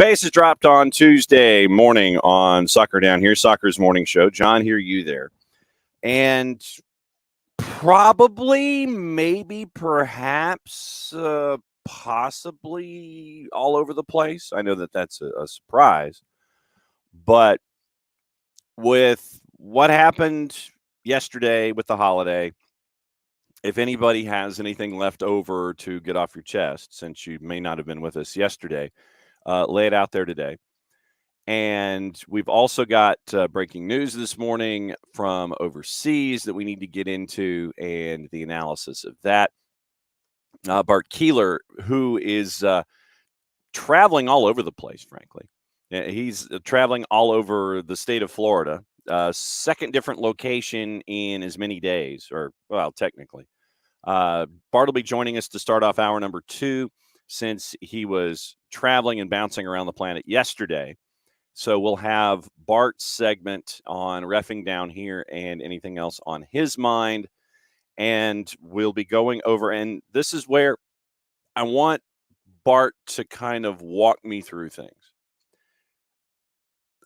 pace is dropped on Tuesday morning on Soccer Down Here, Soccer's morning show. John here, you there. And probably, maybe, perhaps, possibly all over the place. I know that that's a surprise. But with what happened yesterday with the holiday, if anybody has anything left over to get off your chest, since you may not have been with us yesterday, lay it out there today. And we've also got breaking news this morning from overseas that we need to get into and the analysis of that. Bart Keeler, who is traveling all over the place, frankly. He's traveling all over the state of Florida, second different location in as many days, or, well, technically. Bart will be joining us to start off hour number 2 since he was traveling and bouncing around the planet yesterday. So we'll have Bart's segment on reffing down here and anything else on his mind. And we'll be going over, and this is where I want Bart to kind of walk me through things.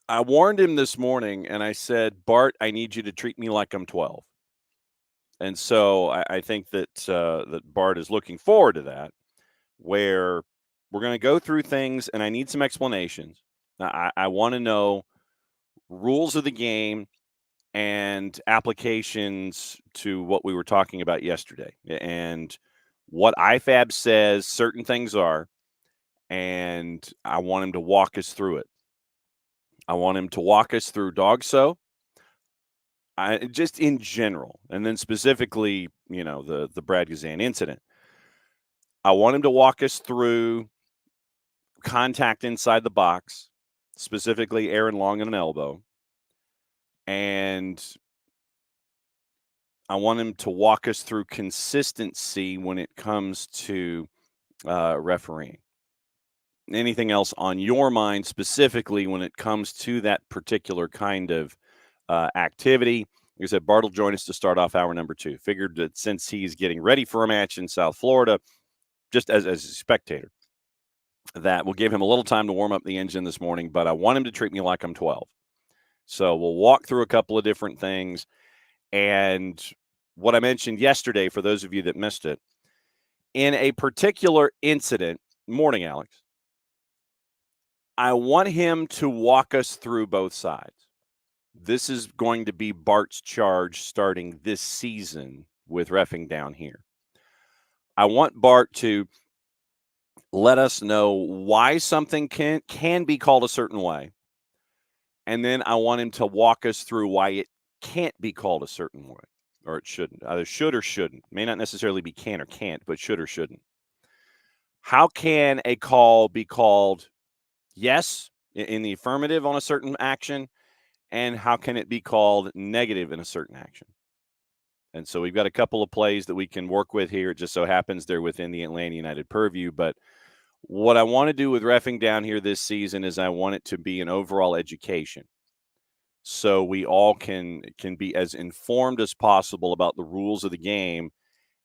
I warned him this morning, and I said, Bart, I need you to treat me like I'm 12. And so I think that that Bart is looking forward to that, where we're going to go through things, and I need some explanations. I want to know rules of the game and applications to what we were talking about yesterday, and what IFAB says certain things are, and I want him to walk us through it. I want him to walk us through DOGSO, just in general, and then specifically, the Brad Guzan incident. I want him to walk us through contact inside the box, specifically Aaron Long and an elbow. And I want him to walk us through consistency when it comes to refereeing. Anything else on your mind specifically when it comes to that particular kind of activity? Like I said, Bart will join us to start off hour number 2. Figured that since he's getting ready for a match in South Florida, just as a spectator, that will give him a little time to warm up the engine this morning, but I want him to treat me like I'm 12. So we'll walk through a couple of different things. And what I mentioned yesterday, for those of you that missed it, in a particular incident, morning, Alex, I want him to walk us through both sides. This is going to be Bart's charge starting this season with reffing down here. I want Bart to let us know why something can be called a certain way. And then I want him to walk us through why it can't be called a certain way, or it shouldn't. Either should or shouldn't. May not necessarily be can or can't, but should or shouldn't. How can a call be called yes in the affirmative on a certain action, and how can it be called negative in a certain action? And so we've got a couple of plays that we can work with here. It just so happens they're within the Atlanta United purview. But what I want to do with reffing down here this season is I want it to be an overall education, so we all can be as informed as possible about the rules of the game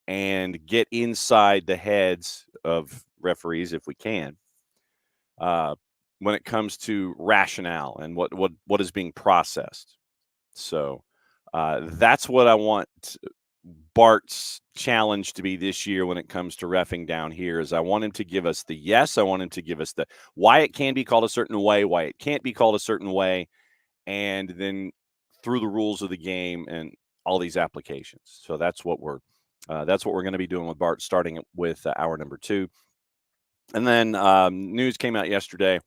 and get inside the heads of referees, if we can, when it comes to rationale and what is being processed. So that's what I want Bart's challenge to be this year when it comes to reffing down here. Is I want him to give us the yes. I want him to give us the why it can be called a certain way, why it can't be called a certain way, and then through the rules of the game and all these applications. So that's what we're going to be doing with Bart, starting with hour number 2. And then news came out yesterday,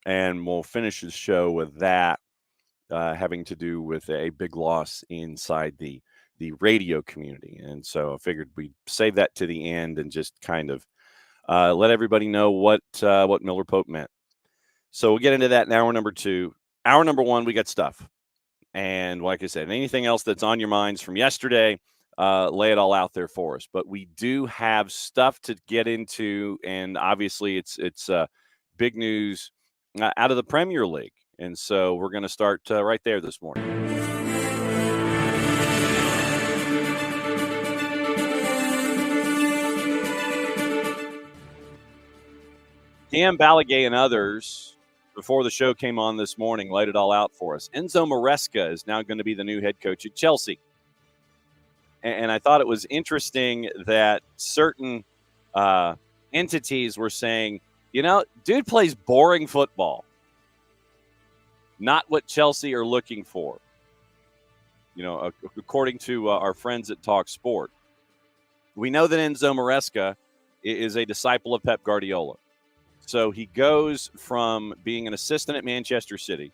and we'll finish the show with that, having to do with a big loss inside the radio community. And so I figured we'd save that to the end and just kind of let everybody know what Miller Pope meant. So we'll get into that in hour number 2. Hour number 1, we got stuff. And like I said, anything else that's on your minds from yesterday, lay it all out there for us. But we do have stuff to get into, and obviously it's big news out of the Premier League. And so we're going to start right there this morning. Dan Balagay and others, before the show came on this morning, laid it all out for us. Enzo Maresca is now going to be the new head coach at Chelsea. And I thought it was interesting that certain entities were saying, dude plays boring football. Not what Chelsea are looking for. According to our friends at Talk Sport, we know that Enzo Maresca is a disciple of Pep Guardiola. So he goes from being an assistant at Manchester City,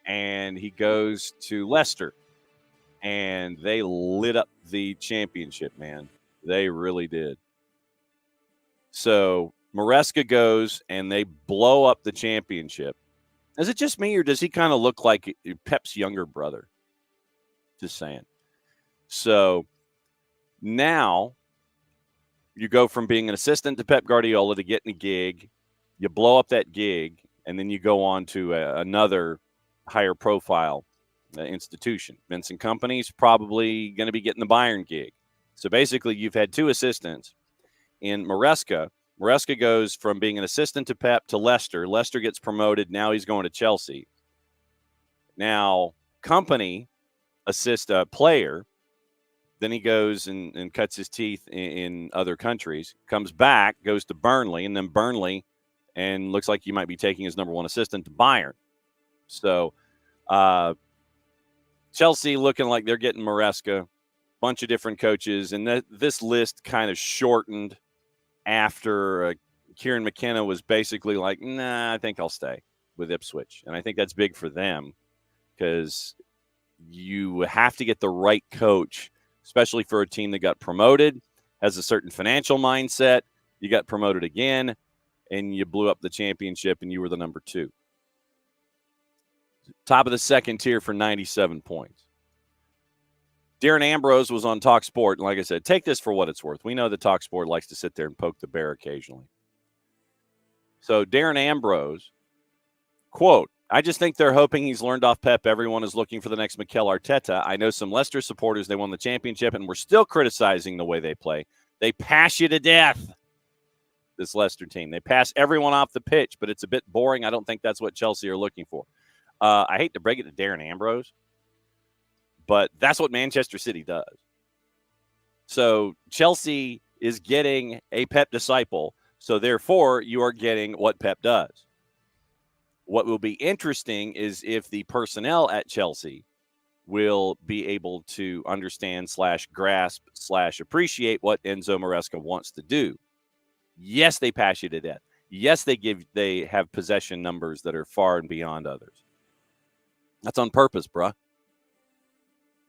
and he goes to Leicester, and they lit up the championship, man. They really did. So Maresca goes, and they blow up the championship. Is it just me, or does he kind of look like Pep's younger brother? Just saying. So now you go from being an assistant to Pep Guardiola to getting a gig. You blow up that gig, and then you go on to another higher profile institution. Vincent Kompany's probably going to be getting the Bayern gig. So basically, you've had two assistants. In Maresca goes from being an assistant to Pep to Leicester. Leicester gets promoted. Now he's going to Chelsea. Now, Kompany assists a player. Then he goes and cuts his teeth in other countries, comes back, goes to Burnley, and then Burnley, and looks like he might be taking his number one assistant to Bayern. So Chelsea looking like they're getting Maresca, bunch of different coaches, and this list kind of shortened after Kieran McKenna was basically like, nah, I think I'll stay with Ipswich. And I think that's big for them because you have to get the right coach, especially for a team that got promoted, has a certain financial mindset. You got promoted again, and you blew up the championship, and you were the number 2. Top of the second tier for 97 points. Darren Ambrose was on Talk Sport, and like I said, take this for what it's worth. We know that Talk Sport likes to sit there and poke the bear occasionally. So Darren Ambrose, quote, I just think they're hoping he's learned off Pep. Everyone is looking for the next Mikel Arteta. I know some Leicester supporters, they won the championship, and we're still criticizing the way they play. They pass you to death, this Leicester team. They pass everyone off the pitch, but it's a bit boring. I don't think that's what Chelsea are looking for. I hate to break it to Darren Ambrose, but that's what Manchester City does. So Chelsea is getting a Pep disciple, so therefore you are getting what Pep does. What will be interesting is if the personnel at Chelsea will be able to understand / grasp / appreciate what Enzo Maresca wants to do. Yes, they pass you to death. Yes, they have possession numbers that are far and beyond others. That's on purpose, bruh.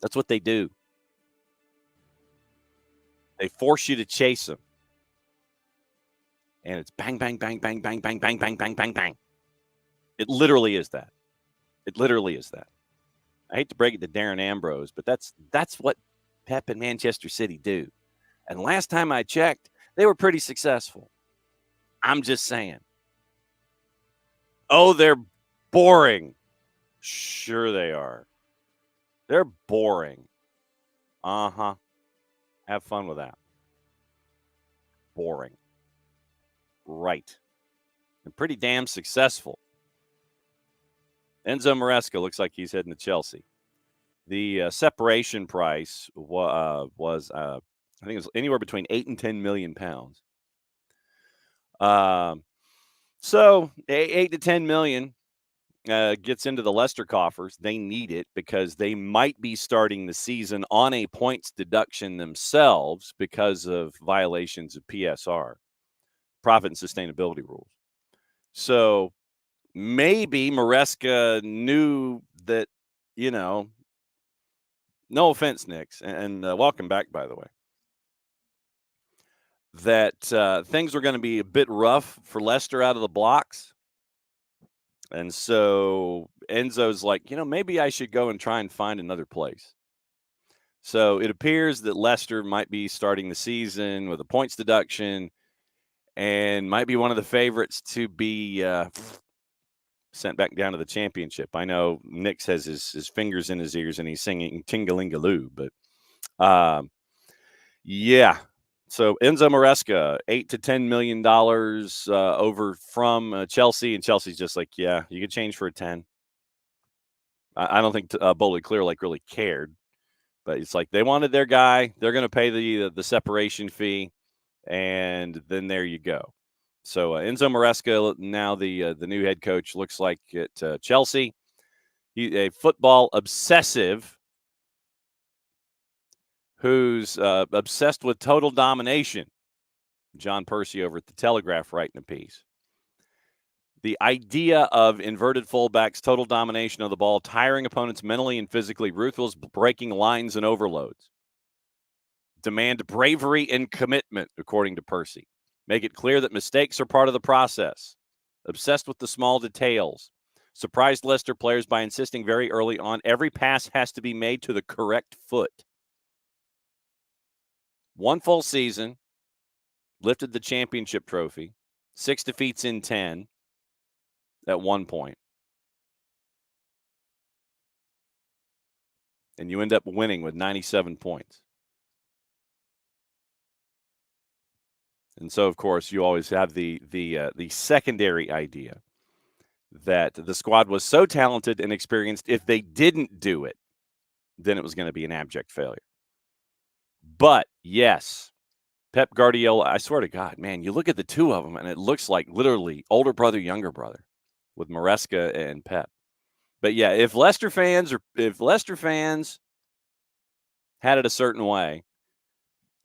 That's what they do. They force you to chase them. And it's bang, bang, bang, bang, bang, bang, bang, bang, bang, bang, bang. It literally is that. It literally is that. I hate to break it to Darren Ambrose, but that's what Pep and Manchester City do. And last time I checked, they were pretty successful. I'm just saying. Oh, they're boring. Sure they are. They're boring. Uh-huh. Have fun with that. Boring. Right. And pretty damn successful. Enzo Maresca looks like he's heading to Chelsea. The separation price was I think it was anywhere between 8 and 10 million pounds. So 8 to 10 million gets into the Leicester coffers. They need it because they might be starting the season on a points deduction themselves because of violations of PSR, profit and sustainability rules. So maybe Maresca knew that, no offense, Nix, and welcome back, by the way, that things were going to be a bit rough for Leicester out of the blocks. And so Enzo's like, maybe I should go and try and find another place. So it appears that Leicester might be starting the season with a points deduction and might be one of the favorites to be sent back down to the championship. I know Nix has his fingers in his ears and he's singing Tingalingaloo, but yeah, So Enzo Maresca, $8 to $10 million over from Chelsea, and Chelsea's just like, yeah, you could change for a 10. I don't think Bowley Clear really cared, but it's like they wanted their guy. They're going to pay the separation fee, and then there you go. So Enzo Maresca, now the new head coach, looks like at Chelsea. He's a football obsessive who's obsessed with total domination. John Percy over at the Telegraph writing a piece. The idea of inverted fullbacks, total domination of the ball, tiring opponents mentally and physically, ruthless breaking lines and overloads. Demand bravery and commitment, according to Percy. Make it clear that mistakes are part of the process. Obsessed with the small details. Surprised Leicester players by insisting very early on every pass has to be made to the correct foot. One full season, lifted the championship trophy, 6 defeats in 10 at one point. And you end up winning with 97 points. And so, of course, you always have the secondary idea that the squad was so talented and experienced, if they didn't do it, then it was going to be an abject failure. But, yes, Pep Guardiola, I swear to God, man, you look at the two of them, and it looks like literally older brother, younger brother with Maresca and Pep. But, yeah, if Leicester fans had it a certain way,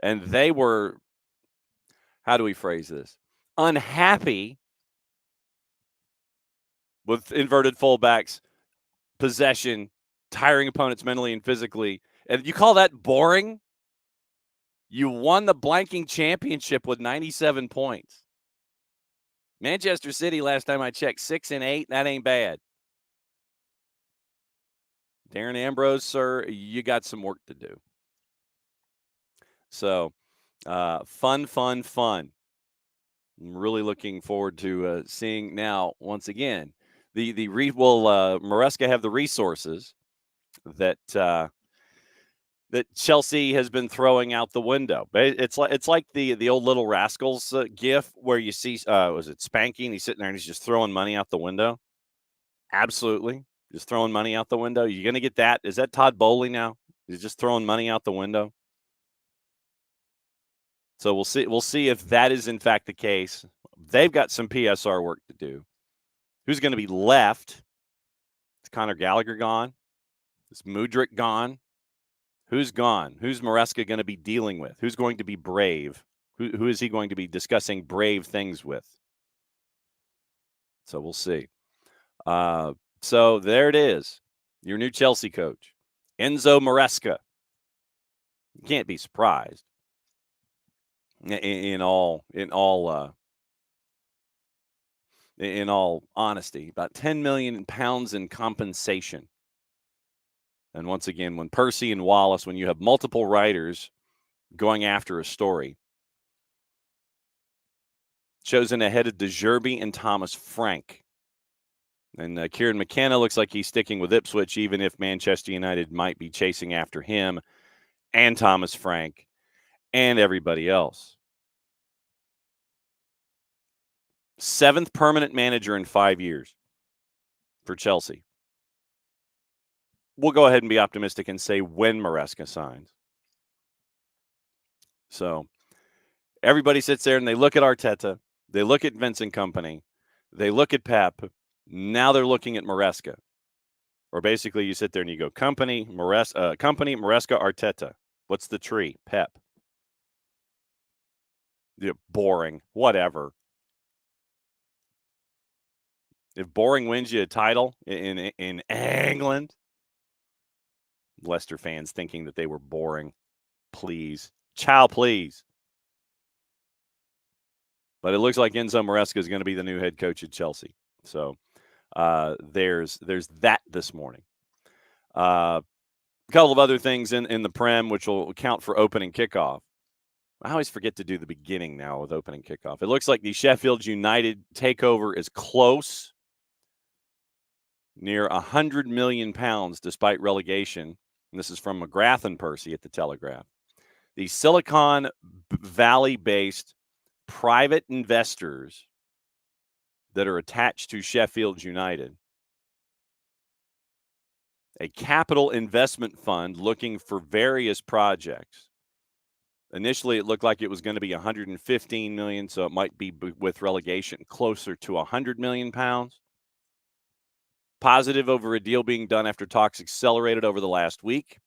and they were, how do we phrase this, unhappy with inverted fullbacks, possession, tiring opponents mentally and physically, and you call that boring? You won the blanking championship with 97 points. Manchester City, last time I checked, 6-8. That ain't bad. Darren Ambrose, sir, you got some work to do. So, fun. I'm really looking forward to seeing now, once again, will Maresca have the resources that Chelsea has been throwing out the window. It's like the old Little Rascals gif where you see was it Spanky, and he's sitting there and he's just throwing money out the window. Absolutely, just throwing money out the window. You're going to get that. Is that Todd Bowley now? He's just throwing money out the window. So we'll see. We'll see if that is in fact the case. They've got some PSR work to do. Who's going to be left? Is Conor Gallagher gone? Is Mudryk gone? Who's gone? Who's Maresca going to be dealing with? Who's going to be brave? Who is he going to be discussing brave things with? So we'll see. So there it is. Your new Chelsea coach, Enzo Maresca. You can't be surprised. In all honesty, about 10 million pounds in compensation. And once again, when Percy and Wallace, when you have multiple writers going after a story, chosen ahead of De Zerbi and Thomas Frank. And Kieran McKenna looks like he's sticking with Ipswich, even if Manchester United might be chasing after him and Thomas Frank and everybody else. 7th permanent manager in 5 years for Chelsea. We'll go ahead and be optimistic and say when Maresca signs. So everybody sits there and they look at Arteta, they look at Vincent Kompany, they look at Pep. Now they're looking at Maresca. Or basically you sit there and you go, Kompany, Maresca, Arteta. What's the tree? Pep. Yeah, boring. Whatever. If boring wins you a title in England, Leicester fans thinking that they were boring. Please. Chow, please. But it looks like Enzo Maresca is going to be the new head coach at Chelsea. So there's that this morning. A couple of other things in the Prem, which will count for opening kickoff. I always forget to do the beginning now with opening kickoff. It looks like the Sheffield United takeover is close, near £100 million despite relegation. And this is from McGrath and Percy at the Telegraph. The Silicon Valley-based private investors that are attached to Sheffield United, a capital investment fund looking for various projects. Initially, it looked like it was going to be 115 million, so it might be with relegation closer to 100 million pounds. Positive over a deal being done after talks accelerated over the last week.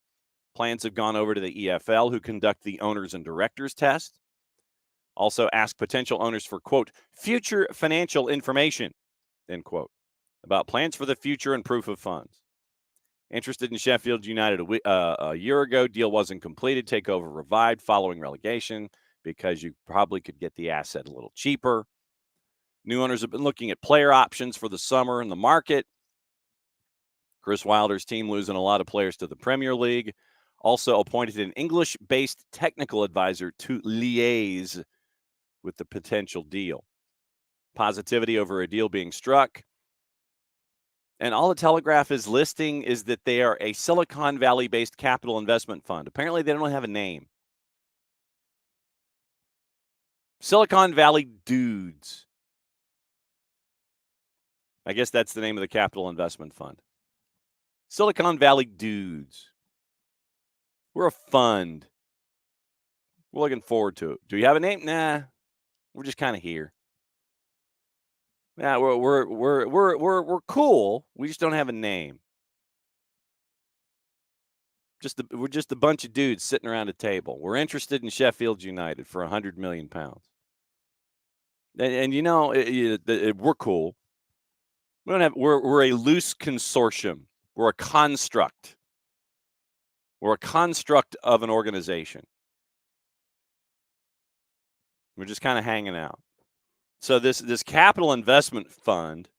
Plans have gone over to the EFL, who conduct the owners and directors test. Also ask potential owners for, quote, future financial information, end quote, about plans for the future and proof of funds. Interested in Sheffield United a year ago. Deal wasn't completed. Takeover revived following relegation because you probably could get the asset a little cheaper. New owners have been looking at player options for the summer in the market. Chris Wilder's team losing a lot of players to the Premier League. Also appointed an English-based technical advisor to liaise with the potential deal. Positivity over a deal being struck. And all the Telegraph is listing is that they are a Silicon Valley-based capital investment fund. Apparently, they don't have a name. Silicon Valley Dudes. I guess that's the name of the capital investment fund. Silicon Valley Dudes. We're a fund. We're looking forward to it. Do you have a name? Nah. We're just kind of here. Yeah, we're cool. We just don't have a name. We're just a bunch of dudes sitting around a table. We're interested in Sheffield United for 100 million pounds. And you know, we're cool. We're a loose consortium. We're a construct. We're a construct of an organization. We're just kind of hanging out. So this capital investment fund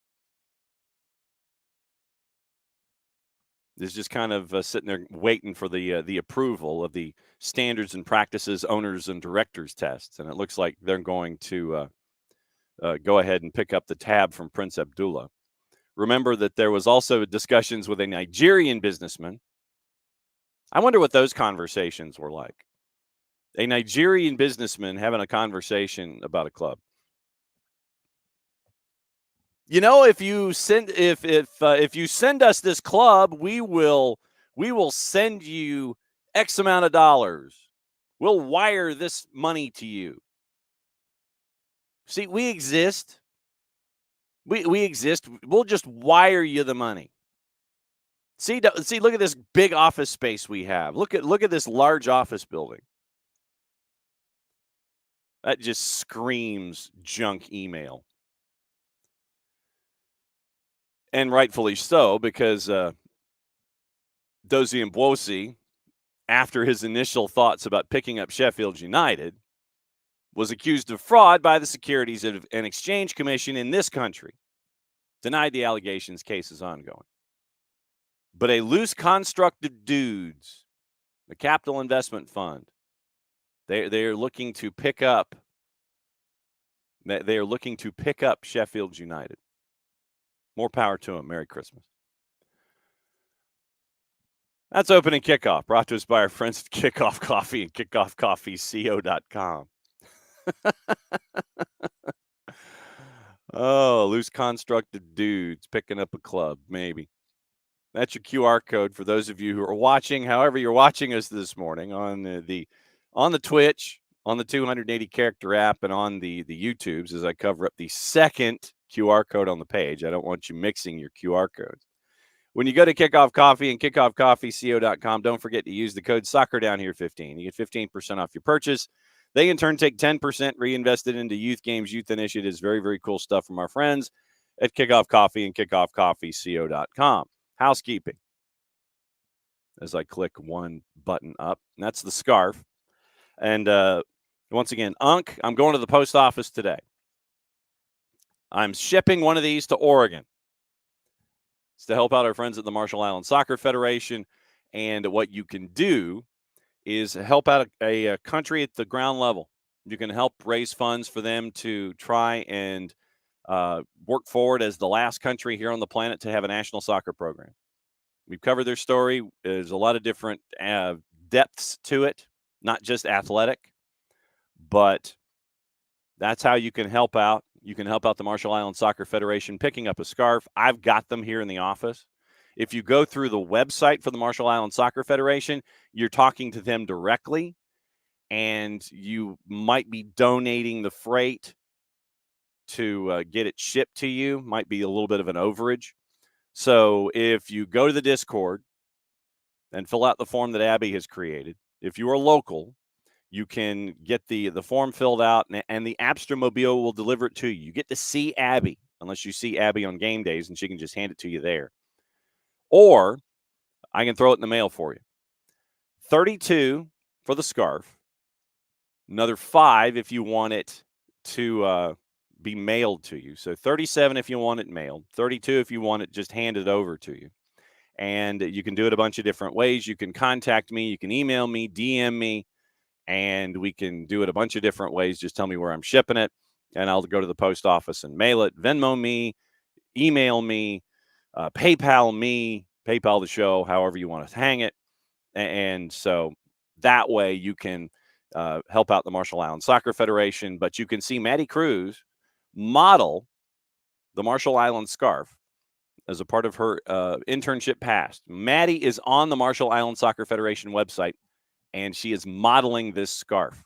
is just kind of sitting there waiting for the approval of the standards and practices owners and directors tests, and it looks like they're going to go ahead and pick up the tab from Prince Abdullah. Remember that there was also discussions with a Nigerian businessman. I wonder what those conversations were like. A Nigerian businessman having a conversation about a club. You know, if you send us this club, we will send you X amount of dollars. We'll wire this money to you. See, we exist. We exist. We'll just wire you the money. See, look at this big office space we have. Look at this large office building. That just screams junk email. And rightfully so, because Dozie Mbosi, after his initial thoughts about picking up Sheffield United, was accused of fraud by the Securities and Exchange Commission in this country. Denied the allegations, case is ongoing. But a loose construct of dudes, the Capital Investment Fund, they are looking to pick up. They are looking to pick up Sheffield United. More power to them. Merry Christmas. That's opening kickoff, brought to us by our friends at Kickoff Coffee and kickoffcoffeeco.com. Oh, loose constructed dudes picking up a club, maybe. That's your QR code for those of you who are watching. However, you're watching us this morning on the Twitch, on the 280 character app, and on the YouTubes as I cover up the second QR code on the page. I don't want you mixing your QR codes. When you go to Kickoff Coffee and kickoffcoffeeco.com, don't forget to use the code SoccerDownHere15. You get 15% off your purchase. They, in turn, take 10% reinvested into youth games, youth initiatives. Very, very cool stuff from our friends at Kickoff Coffee and kickoffcoffeeco.com. Housekeeping. As I click one button up, and that's the scarf. And once again, Unc, I'm going to the post office today. I'm shipping one of these to Oregon. It's to help out our friends at the Marshall Islands Soccer Federation. And what you can do is help out a country at the ground level. You can help raise funds for them to try and work forward as the last country here on the planet to have a national soccer program. We've covered their story. There's a lot of different depths to it. not just athletic, but that's how you can help out. You can help out the Marshall Islands Soccer Federation picking up a scarf. I've got them here in the office. If you go through the website for the Marshall Islands Soccer Federation, you're talking to them directly, and you might be donating the freight to get it shipped to you. Might be a little bit of an overage. So if you go to the Discord and fill out the form that Abby has created, if you are local, you can get the form filled out, and the Abstermobile will deliver it to you. You get to see Abby, unless you see Abby on game days, and she can just hand it to you there. Or I can throw it in the mail for you. $32 for the scarf. Another $5 if you want it to be mailed to you. So $37 if you want it mailed. $32 if you want it just handed over to you. And you can do it a bunch of different ways. You can contact me. You can email me, DM me. And we can do it a bunch of different ways. Just tell me where I'm shipping it, and I'll go to the post office and mail it. Venmo me, email me, PayPal the show, however you want to hang it. And so that way you can help out the Marshall Islands Soccer Federation. But you can see Maddie Cruz model the Marshall Islands scarf as a part of her internship past. Maddie is on the Marshall Islands Soccer Federation website, and she is modeling this scarf.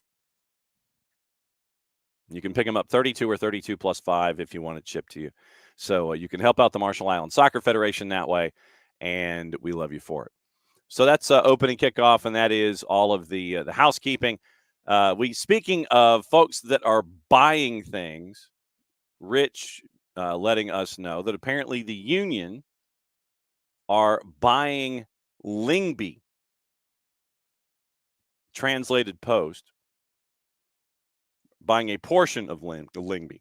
You can pick them up 32 or 32 plus 5 if you want it shipped to you. So you can help out the Marshall Islands Soccer Federation that way, and we love you for it. So that's opening kickoff, and that is all of the housekeeping. Speaking of folks that are buying things, Rich letting us know that apparently the union are buying Lingby. Translated Post, buying a portion of Lingby.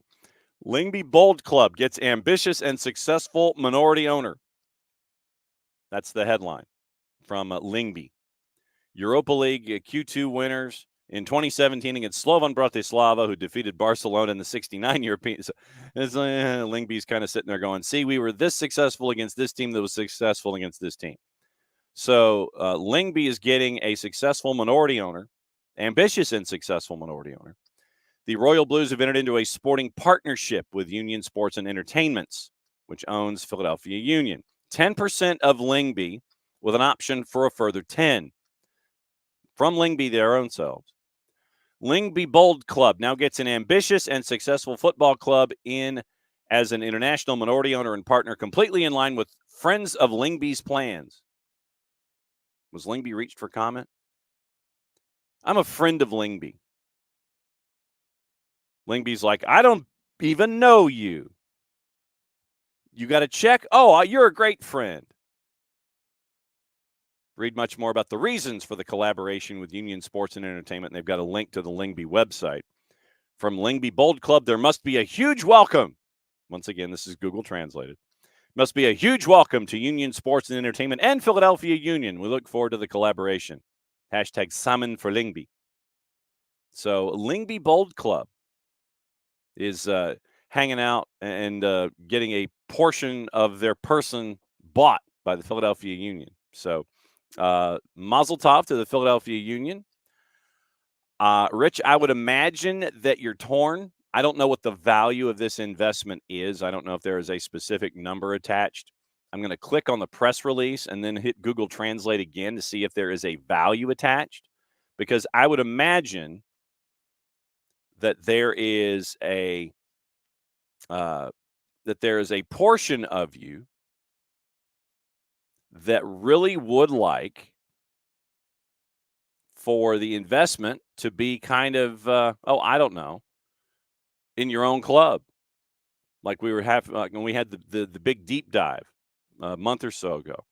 Lingby Bold Club gets ambitious and successful minority owner. That's the headline from Lingby. Europa League Q2 winners in 2017 against Slovan Bratislava, who defeated Barcelona in the 69 European. So, Lingby's kind of sitting there going, see, we were this successful against this team that was successful against this team. So Lingby is getting a successful minority owner, ambitious and successful minority owner. The Royal Blues have entered into a sporting partnership with Union Sports and Entertainments, which owns Philadelphia Union. 10% of Lingby with an option for a further 10 from Lingby, their own selves. Lingby Bold Club now gets an ambitious and successful football club in as an international minority owner and partner, completely in line with Friends of Lingby's plans. Was Lingby reached for comment? I'm a friend of Lingby. Lingby's like, I don't even know you. You got to check? Oh, you're a great friend. Read much more about the reasons for the collaboration with Union Sports and Entertainment, and they've got a link to the Lingby website. From Lingby Bold Club, there must be a huge welcome. Once again, this is Google Translated. Must be a huge welcome to Union Sports and Entertainment and Philadelphia Union. We look forward to the collaboration. Hashtag Salmon for Lingby. So Lingby Bold Club is hanging out and getting a portion of their person bought by the Philadelphia Union. So mazel tov to the Philadelphia Union. Rich, I would imagine that you're torn. I don't know what the value of this investment is. I don't know if there is a specific number attached. I'm going to click on the press release and then hit Google Translate again to see if there is a value attached, because I would imagine that there is a portion of you that really would like for the investment to be kind of, I don't know, in your own club. Like we were when we had the big deep dive a month or so ago,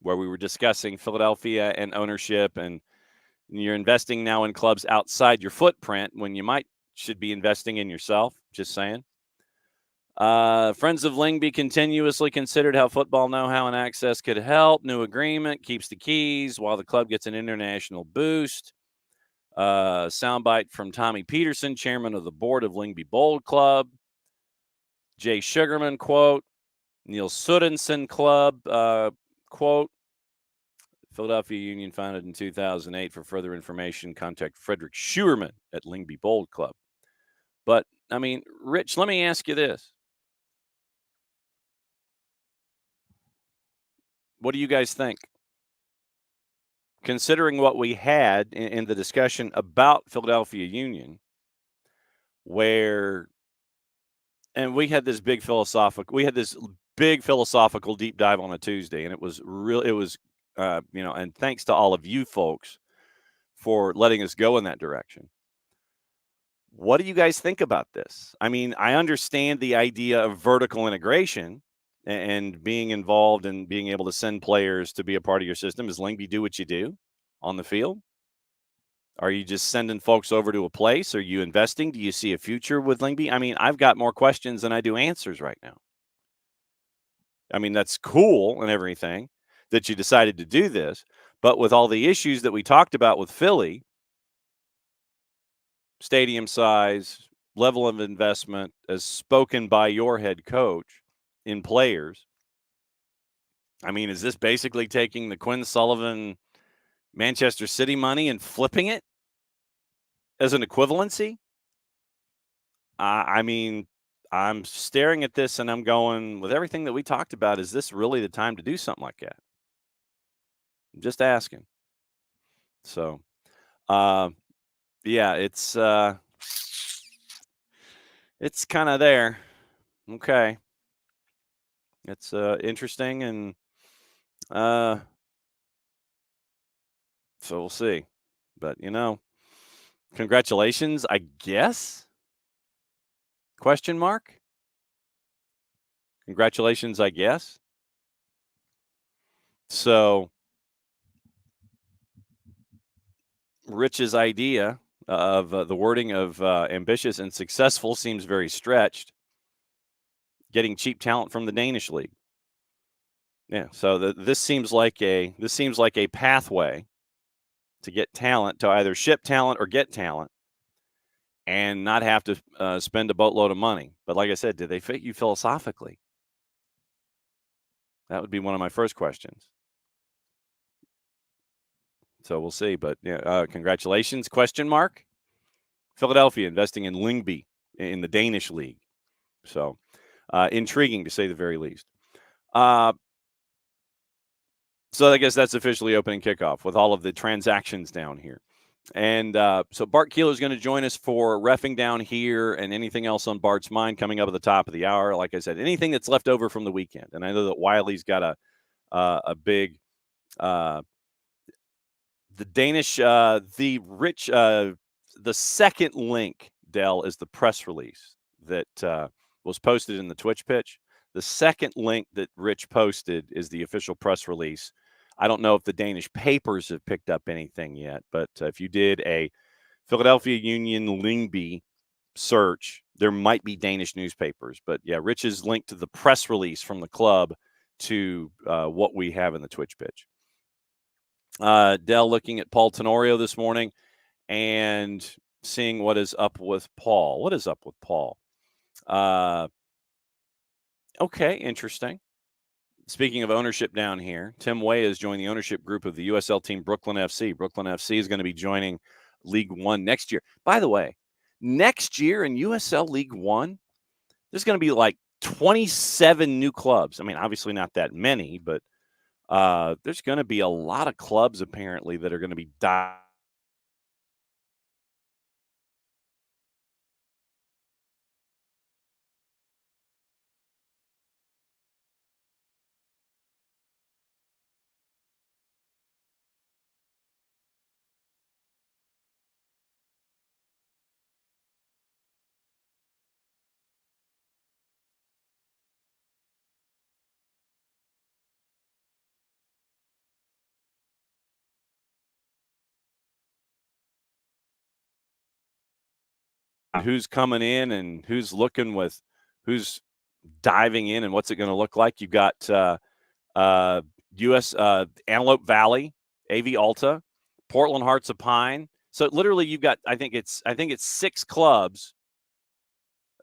where we were discussing Philadelphia and ownership, and you're investing now in clubs outside your footprint when you should be investing in yourself. Just saying. Friends of Lingby continuously considered how football know-how and access could help. New agreement keeps the keys while the club gets an international boost. Soundbite from Tommy Peterson, chairman of the board of Lingby Bold Club. Jay Sugarman, quote. Neil Sudenson Club, quote. Philadelphia Union, founded in 2008. For further information, contact Frederick Schuerman at Lingby Bold Club. But, I mean, Rich, let me ask you this. What do you guys think? Considering what we had in the discussion about Philadelphia Union, where and we had this big philosophical deep dive on a Tuesday, and it was real. It was, and thanks to all of you folks for letting us go in that direction. What do you guys think about this? I mean, I understand the idea of vertical integration and being involved and being able to send players to be a part of your system. Is Lingby do what you do on the field? Are you just sending folks over to a place? Are you investing? Do you see a future with Lingby? I mean, I've got more questions than I do answers right now. I mean, that's cool and everything that you decided to do this, but with all the issues that we talked about with Philly, stadium size, level of investment, as spoken by your head coach in players, I mean, is this basically taking the Quinn Sullivan Manchester City money and flipping it as an equivalency? I mean, I'm staring at this and I'm going, with everything that we talked about, is this really the time to do something like that? I'm just asking. So, uh, yeah, it's kind of there. Okay, it's interesting, and uh, so we'll see. But congratulations, I guess? Question mark. Congratulations, I guess. So, Rich's idea of the wording of ambitious and successful seems very stretched. Getting cheap talent from the Danish league. Yeah, so this seems like a pathway to get talent, to either ship talent or get talent, and not have to spend a boatload of money. But like I said, do they fit you philosophically? That would be one of my first questions. So we'll see. But yeah, congratulations? Question mark. Philadelphia investing in Lingby in the Danish league. So intriguing to say the very least. So I guess that's officially opening kickoff with all of the transactions down here. And so Bart Keeler is going to join us for reffing down here and anything else on Bart's mind coming up at the top of the hour. Like I said, anything that's left over from the weekend. And I know that Wiley's got a big the Danish the second link, Dell, is the press release that was posted in the Twitch pitch. The second link that Rich posted is the official press release. I don't know if the Danish papers have picked up anything yet, but if you did a Philadelphia Union Lingby search, there might be Danish newspapers. But yeah, Rich is linked to the press release from the club to what we have in the Twitch pitch. Dell looking at Paul Tenorio this morning and seeing what is up with Paul. What is up with Paul? Okay, interesting. Speaking of ownership down here, Tim Way has joined the ownership group of the USL team Brooklyn FC. Brooklyn FC is going to be joining League One next year. By the way, next year in USL League One, there's going to be like 27 new clubs. I mean, obviously not that many, but there's going to be a lot of clubs apparently that are going to be who's coming in and who's who's diving in and what's it going to look like. You've got US Antelope Valley, AV Alta, Portland Hearts of Pine. So literally you've got I think it's 6 clubs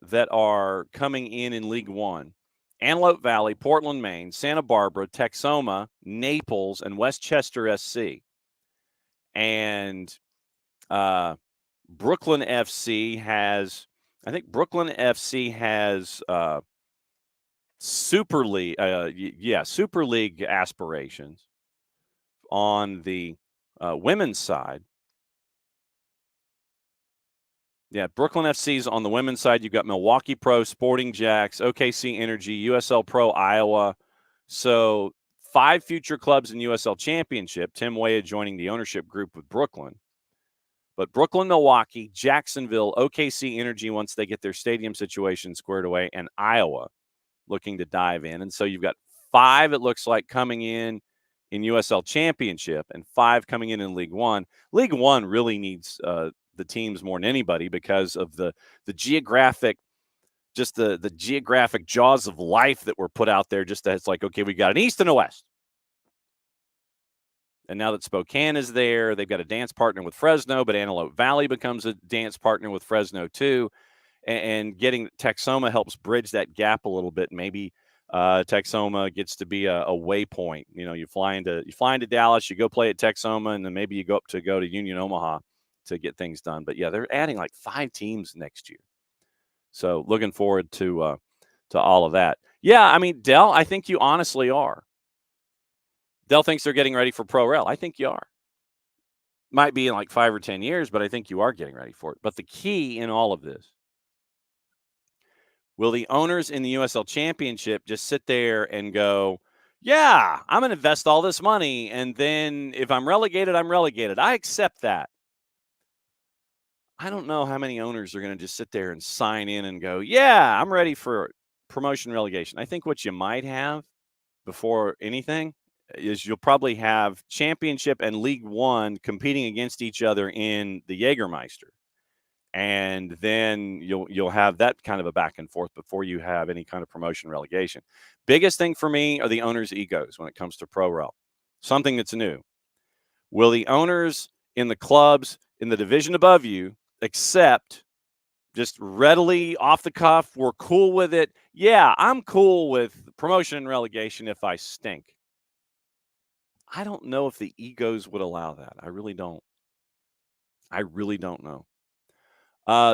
that are coming in League One. Antelope Valley, Portland, Maine, Santa Barbara, Texoma, Naples, and Westchester SC. And Brooklyn FC has, I think Brooklyn FC has Super League, Super League aspirations on the women's side. Yeah, Brooklyn FC's on the women's side. You've got Milwaukee Pro, Sporting Jacks, OKC Energy, USL Pro, Iowa. So 5 future clubs in USL Championship. Tim Weah joining the ownership group with Brooklyn. But Brooklyn, Milwaukee, Jacksonville, OKC Energy once they get their stadium situation squared away, and Iowa looking to dive in. And so you've got 5, it looks like, coming in USL Championship and 5 coming in League One. League One really needs the teams more than anybody because of the geographic, just the geographic jaws of life that were put out there. Just that it's like, okay, we got an East and a West. And now that Spokane is there, they've got a dance partner with Fresno, but Antelope Valley becomes a dance partner with Fresno too. And getting Texoma helps bridge that gap a little bit. Maybe Texoma gets to be a waypoint. You know, you fly into Dallas, you go play at Texoma, and then maybe you go to Union Omaha to get things done. But yeah, they're adding like 5 teams next year. So looking forward to all of that. Yeah, I mean, Dell, I think you honestly are. Dell thinks they're getting ready for Pro Rel. I think you are. Might be in like 5 or 10 years, but I think you are getting ready for it. But the key in all of this, will the owners in the USL Championship just sit there and go, yeah, I'm going to invest all this money, and then if I'm relegated, I'm relegated. I accept that. I don't know how many owners are going to just sit there and sign in and go, yeah, I'm ready for promotion relegation. I think what you might have before anything is you'll probably have Championship and League One competing against each other in the Jägermeister. And then you'll have that kind of a back and forth before you have any kind of promotion relegation. Biggest thing for me are the owners' egos when it comes to Pro Rel. Something that's new. Will the owners in the clubs in the division above you accept just readily off the cuff, we're cool with it? Yeah, I'm cool with promotion and relegation if I stink. I don't know if the egos would allow that. I really don't. I really don't know.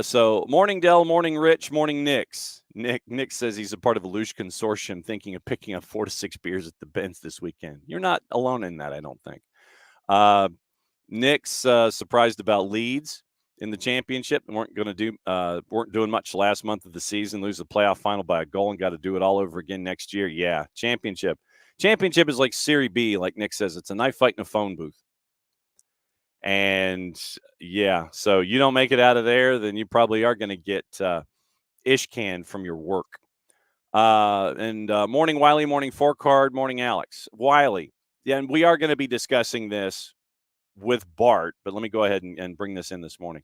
So morning Dell, morning Rich, morning Nick's. Nick says he's a part of a luge consortium thinking of picking up 4 to 6 beers at the Benz this weekend. You're not alone in that, I don't think. Nick's surprised about Leeds in the championship. Weren't doing much last month of the season. Lose the playoff final by a goal and got to do it all over again next year. Yeah, championship. Championship is like Serie B, like Nick says. It's a knife fight in a phone booth. And yeah, so you don't make it out of there, then you probably are going to get ish-canned from your work. Morning Wiley, morning Four Card, morning Alex. Wiley, yeah, and we are going to be discussing this with Bart, but let me go ahead and bring this in this morning.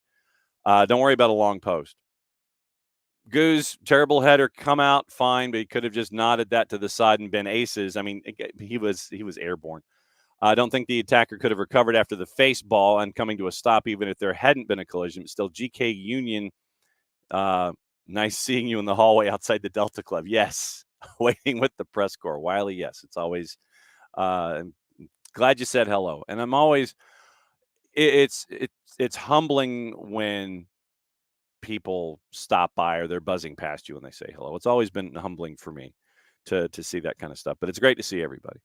Don't worry about a long post. Goose, terrible header, come out fine, but he could have just nodded that to the side and been aces. I mean, he was airborne. I don't think the attacker could have recovered after the face ball and coming to a stop, even if there hadn't been a collision. But still, GK Union, nice seeing you in the hallway outside the Delta Club. Yes, waiting with the press corps. Wiley, yes, it's always I'm glad you said hello. And I'm always it's humbling when people stop by or they're buzzing past you when they say hello. It's always been humbling for me to see that kind of stuff. But it's great to see everybody.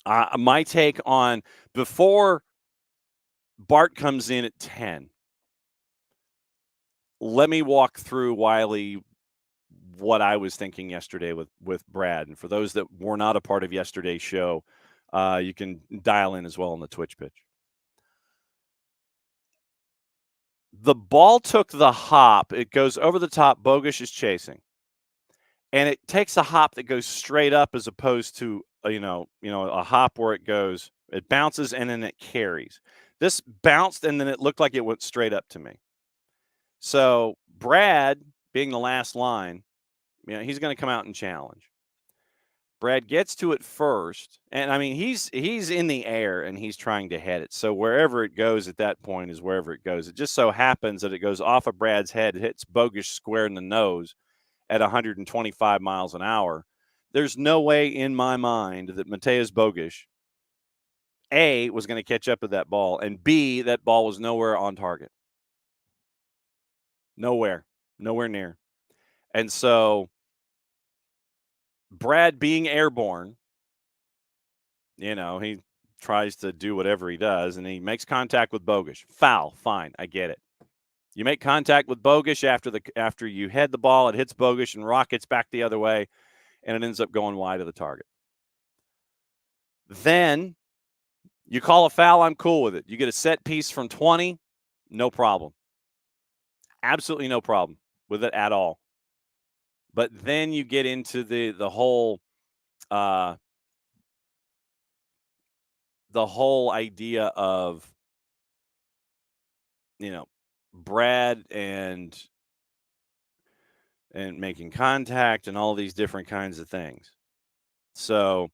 My take on before Bart comes in at 10, let me walk through, Wiley, what I was thinking yesterday with Brad. And for those that were not a part of yesterday's show, you can dial in as well on the Twitch pitch. The ball took the hop. It goes over the top. Bogusz is chasing. And it takes a hop that goes straight up as opposed to, a hop where it bounces and then it carries. This bounced and then it looked like it went straight up to me. So Brad, being the last line, he's going to come out and challenge. Brad gets to it first, and I mean he's in the air and he's trying to head it. So wherever it goes at that point is wherever it goes. It just so happens that it goes off of Brad's head, hits Bogusz square in the nose, at 125 miles an hour. There's no way in my mind that Mateusz Bogusz, A, was going to catch up with that ball, and B, that ball was nowhere on target. Nowhere near. And so Brad being airborne, he tries to do whatever he does, and he makes contact with Bogusz. Foul, fine, I get it. You make contact with Bogusz after you head the ball, it hits Bogusz and rockets back the other way, and it ends up going wide of the target. Then you call a foul, I'm cool with it. You get a set piece from 20, no problem. Absolutely no problem with it at all. But then you get into the whole idea of Brad and making contact and all these different kinds of things. So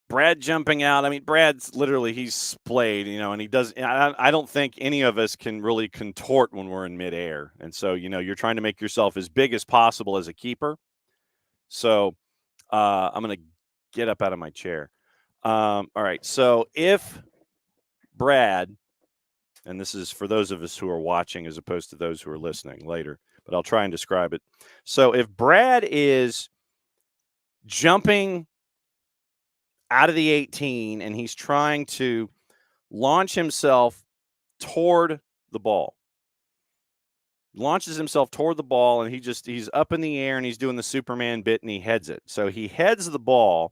Brad jumping out. I mean, Brad's literally, he's splayed, and he does. I don't think any of us can really contort when we're in midair. And so, you're trying to make yourself as big as possible as a keeper. So I'm going to get up out of my chair. All right. So if Brad, and this is for those of us who are watching as opposed to those who are listening later, but I'll try and describe it. So if Brad is jumping out of the 18 and he's trying to launch himself toward the ball, launches himself toward the ball, and he's up in the air and he's doing the Superman bit and he heads it. So he heads the ball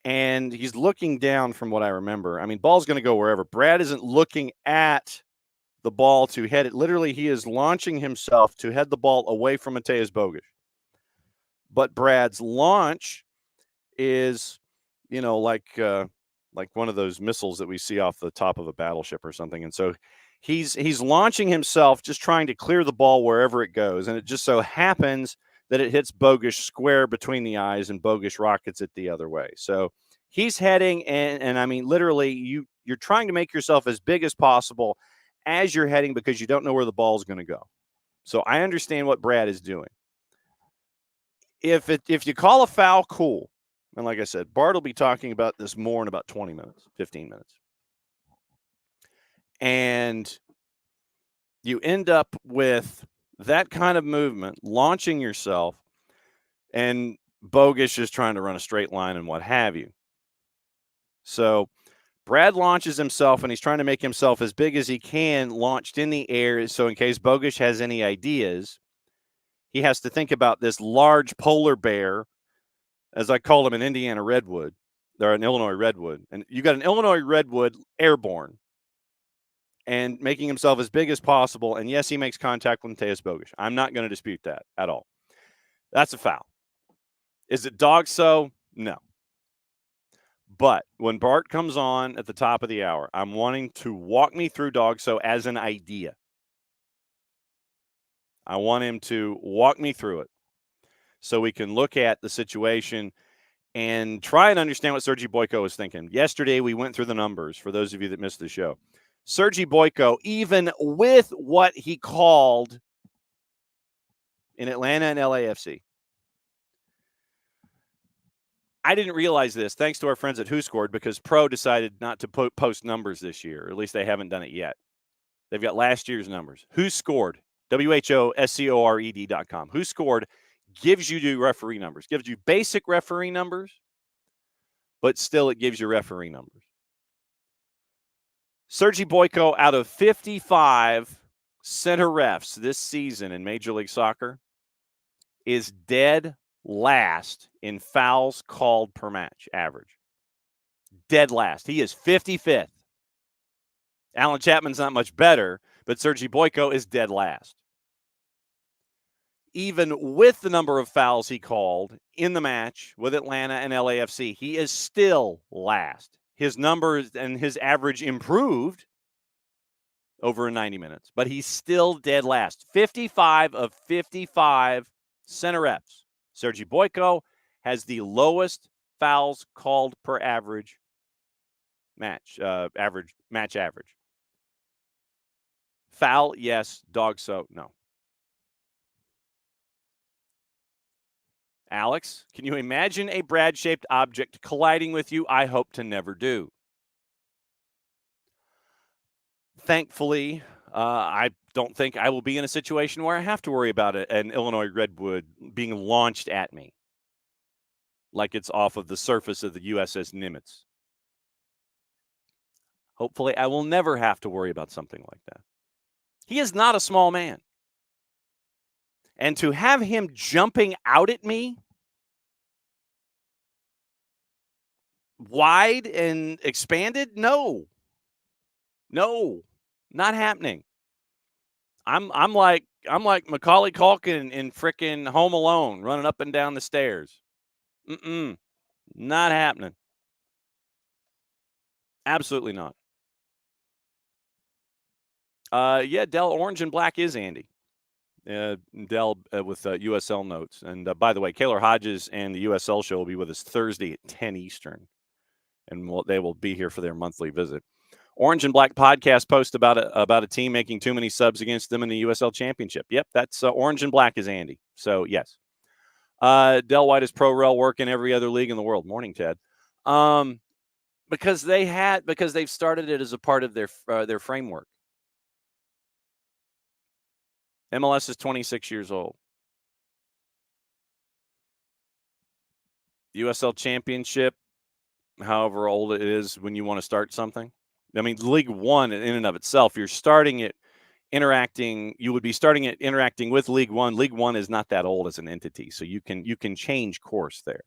and he's looking down from what I remember. I mean, ball's going to go wherever. Brad isn't looking at the ball to head it. Literally, he is launching himself to head the ball away from Mateusz Bogusz. But Brad's launch is, like one of those missiles that we see off the top of a battleship or something. And so he's launching himself, just trying to clear the ball wherever it goes. And it just so happens that it hits Bogusz square between the eyes, and Bogusz rockets it the other way. So he's heading, and I mean, literally, you're trying to make yourself as big as possible as you're heading because you don't know where the ball's going to go. So I understand what Brad is doing. If you call a foul, cool. And like I said, Bart will be talking about this more in about 20 minutes, 15 minutes. And you end up with that kind of movement, launching yourself, and Bogusz is trying to run a straight line and what have you. So Brad launches himself, and he's trying to make himself as big as he can, launched in the air. So in case Bogusz has any ideas, he has to think about this large polar bear, as I call him, an Indiana redwood. They're an Illinois redwood. And you got an Illinois redwood airborne and making himself as big as possible. And yes, he makes contact with Mateusz Bogusz. I'm not going to dispute that at all. That's a foul. Is it dog so? No. But when Bart comes on at the top of the hour, I'm wanting to walk me through dog so as an idea. I want him to walk me through it so we can look at the situation and try and understand what Sergei Boyko was thinking. Yesterday, we went through the numbers for those of you that missed the show. Sergei Boyko, even with what he called in Atlanta and LAFC, I didn't realize this, thanks to our friends at Who Scored, because Pro decided not to post numbers this year, or at least they haven't done it yet. They've got last year's numbers. Who Scored? WHOSCORED.com. Who Scored gives you the referee numbers, gives you basic referee numbers, but still it gives you referee numbers. Sergei Boyko, out of 55 center refs this season in Major League Soccer, is dead last in fouls called per match average. Dead last. He is 55th. Alan Chapman's not much better, but Sergei Boyko is dead last. Even with the number of fouls he called in the match with Atlanta and LAFC, he is still last. His numbers and his average improved over 90 minutes, but he's still dead last. 55 of 55 center reps. Sergei Boyko has the lowest fouls called per average match average. Foul, yes. Dog so, no. Alex, can you imagine a brad-shaped object colliding with you? I hope to never do. Thankfully, I don't think I will be in a situation where I have to worry about an Illinois redwood being launched at me like it's off of the surface of the USS Nimitz. Hopefully, I will never have to worry about something like that. He is not a small man. And to have him jumping out at me wide and expanded, no, not happening. I'm like Macaulay Culkin in frickin' Home Alone, running up and down the stairs. Not happening. Absolutely not. Yeah, Dell Orange and Black is Andy. Dell with USL notes. And by the way, Keeler Hodges and the USL show will be with us Thursday at 10 Eastern. And they will be here for their monthly visit. Orange and Black podcast post about a team making too many subs against them in the USL Championship. Yep, that's Orange and Black is Andy. So, yes. Del White is pro rel work in every other league in the world. Morning, Ted. Because they've started it as a part of their framework. MLS is 26 years old. USL Championship, however old it is when you want to start something. I mean, League One in and of itself, you're starting it interacting. You would be starting it interacting with League One. League One is not that old as an entity, so you can change course there.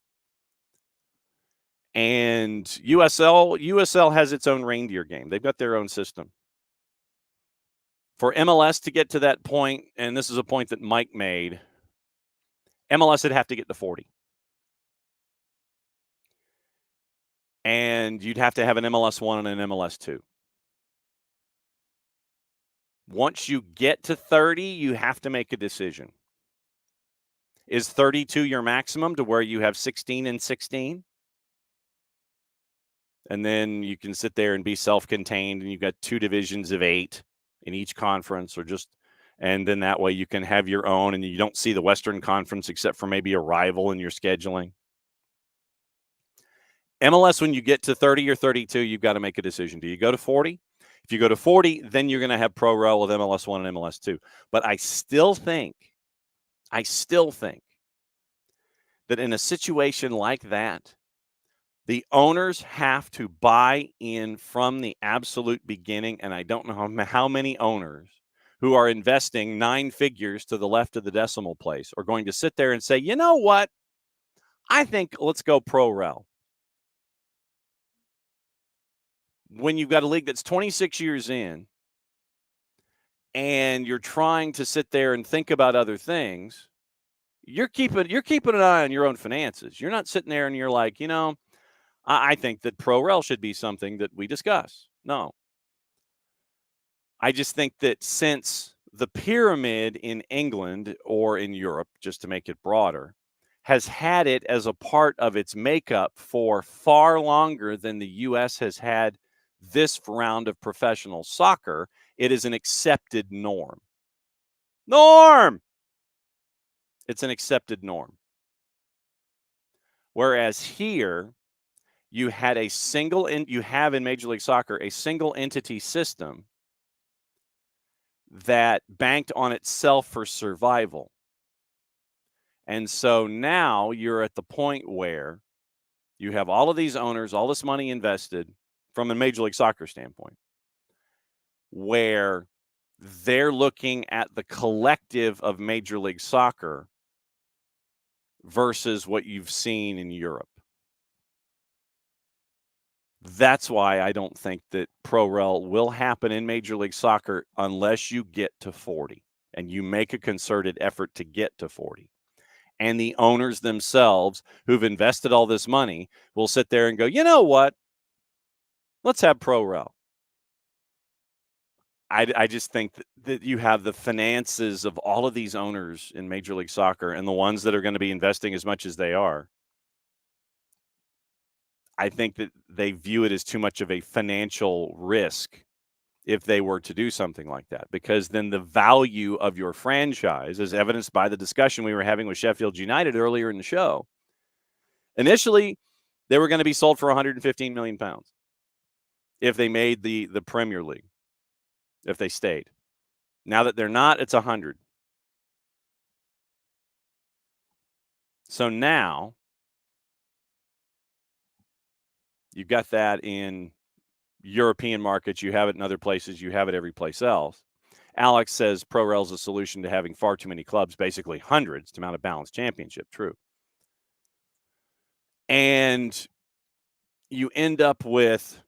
And USL has its own reindeer game. They've got their own system. For MLS to get to that point, and this is a point that Mike made, MLS would have to get to 40. And you'd have to have an MLS 1 and an MLS 2. Once you get to 30, you have to make a decision. Is 32 your maximum to where you have 16 and 16? And then you can sit there and be self-contained, and you've got 2 divisions of 8 in each conference, and then that way you can have your own, and you don't see the Western Conference except for maybe a rival in your scheduling. MLS, when you get to 30 or 32, you've got to make a decision. Do you go to 40? If you go to 40, then you're going to have pro rel with MLS 1 and MLS 2. But I still think that in a situation like that, the owners have to buy in from the absolute beginning, and I don't know how many owners who are investing 9 figures to the left of the decimal place are going to sit there and say, you know what? I think let's go pro rel. When you've got a league that's 26 years in and you're trying to sit there and think about other things, you're keeping an eye on your own finances. You're not sitting there and you're like, I think that pro rel should be something that we discuss. No. I just think that since the pyramid in England or in Europe, just to make it broader, has had it as a part of its makeup for far longer than the U.S. has had this round of professional soccer, it is an accepted norm. It's an accepted norm. Whereas here, you have in Major League Soccer a single entity system that banked on itself for survival. And so now you're at the point where you have all of these owners, all this money invested from a Major League Soccer standpoint, where they're looking at the collective of Major League Soccer versus what you've seen in Europe. That's why I don't think that pro rel will happen in Major League Soccer unless you get to 40 and you make a concerted effort to get to 40. And the owners themselves who've invested all this money will sit there and go, you know what? Let's have pro rel. I just think that you have the finances of all of these owners in Major League Soccer and the ones that are going to be investing as much as they are. I think that they view it as too much of a financial risk if they were to do something like that, because then the value of your franchise, as evidenced by the discussion we were having with Sheffield United earlier in the show, initially they were going to be sold for 115 million pounds if they made the Premier League, if they stayed. Now that they're not, it's 100. So now you've got that in European markets, you have it in other places, you have it every place else. Alex says Pro Rel is a solution to having far too many clubs, basically hundreds, to mount a balanced championship. True. And you end up with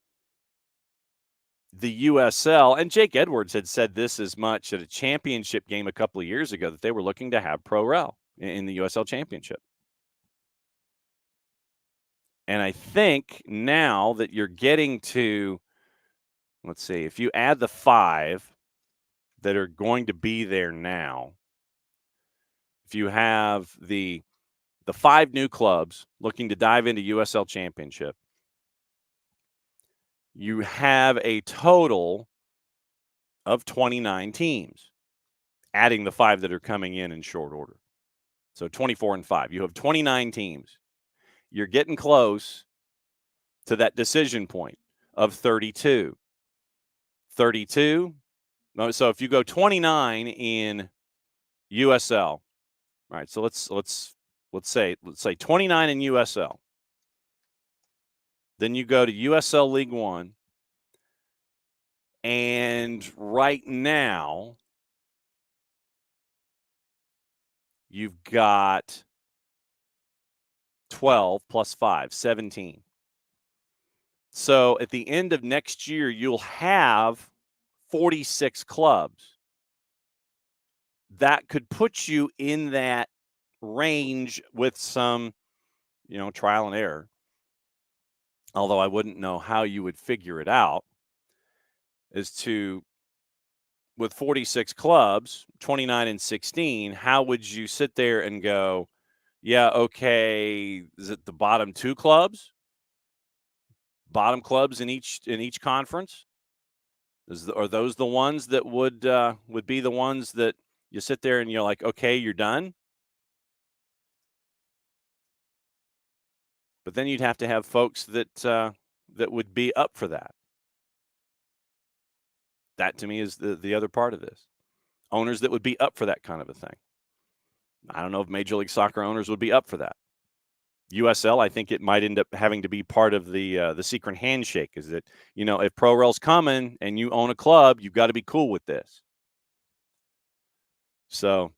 the USL, and Jake Edwards had said this as much at a championship game a couple of years ago, that they were looking to have Pro Rel in the USL championship. And I think now that you're getting to, let's see, if you add the 5 that are going to be there now, if you have the 5 new clubs looking to dive into USL championship, you have a total of 29 teams, adding the 5 that are coming in short order. So 24 and 5. You have 29 teams. You're getting close to that decision point of 32. 32. So if you go 29 in USL, all right, so let's say 29 in USL. Then you go to USL League One, and right now you've got 12 plus 5, 17. So at the end of next year, you'll have 46 clubs. That could put you in that range with some, trial and error. Although I wouldn't know how you would figure it out, as to, with 46 clubs, 29 and 16, how would you sit there and go, yeah, okay, is it the bottom 2 clubs? Bottom clubs in each conference? Are those the ones that would be the ones that you sit there and you're like, okay, you're done? But then you'd have to have folks that would be up for that. That to me is the other part of this. Owners that would be up for that kind of a thing. I don't know if Major League Soccer owners would be up for that. USL, I think it might end up having to be part of the secret handshake. Is that, if Pro Rel's coming and you own a club, you've got to be cool with this. So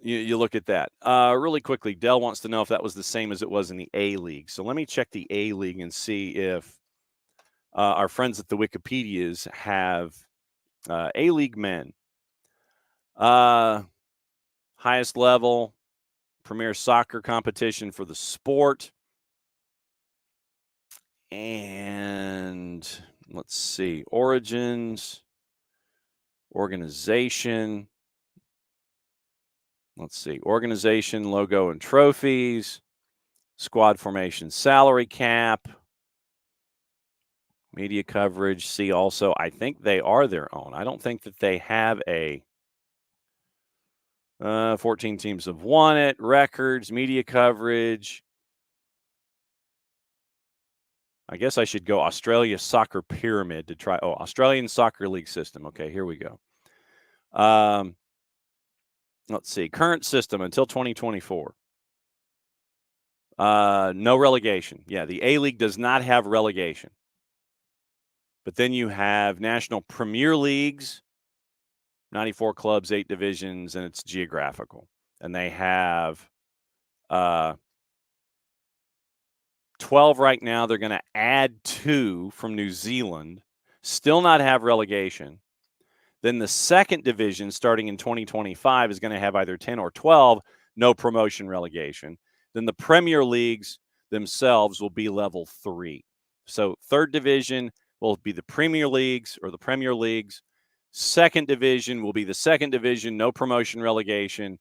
you look at that. Really quickly, Dell wants to know if that was the same as it was in the A-League. So let me check the A-League and see if our friends at the Wikipedias have A-League men. Highest level, premier soccer competition for the sport. And let's see, origins, organization. Let's see, organization, logo, and trophies, squad formation, salary cap, media coverage. See also, I think they are their own. I don't think that they have a 14 teams have won it, records, media coverage. I guess I should go Australia Soccer Pyramid to try. Oh, Australian Soccer League system. Okay, here we go. Let's see. Current system until 2024. No relegation. Yeah, the A-League does not have relegation. But then you have National Premier Leagues, 94 clubs, 8 divisions, and it's geographical. And they have 12 right now. They're going to add 2 from New Zealand, still not have relegation. Then the second division, starting in 2025, is going to have either 10 or 12, no promotion relegation. Then the Premier Leagues themselves will be level 3. So third division will be the Premier Leagues or the Premier Leagues. Second division will be the second division, no promotion relegation.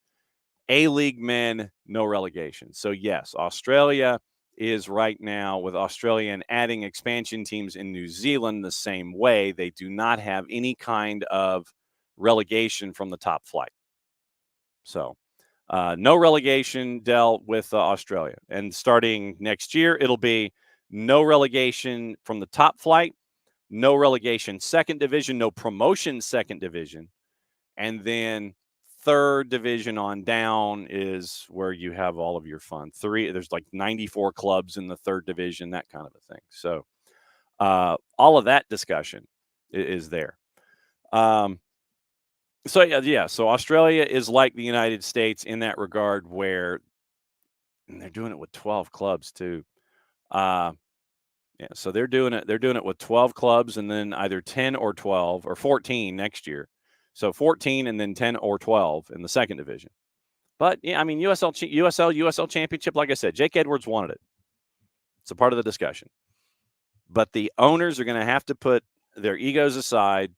A-League men, no relegation. So yes, Australia is right now with Australia and adding expansion teams in New Zealand the same way. They do not have any kind of relegation from the top flight. So, no relegation dealt with Australia. And starting next year, it'll be no relegation from the top flight, no relegation second division, no promotion second division. And then third division on down is where you have all of your fun. There's like 94 clubs in the third division, that kind of a thing. So, all of that discussion is there. So Australia is like the United States in that regard, where and they're doing it with 12 clubs too. Yeah, so they're doing it. They're doing it with 12 clubs, and then either 10 or 12 or 14 next year. So 14, and then 10 or 12 in the second division. But yeah, I mean USL championship. Like I said, Jake Edwards wanted it. It's a part of the discussion. But the owners are going to have to put their egos aside,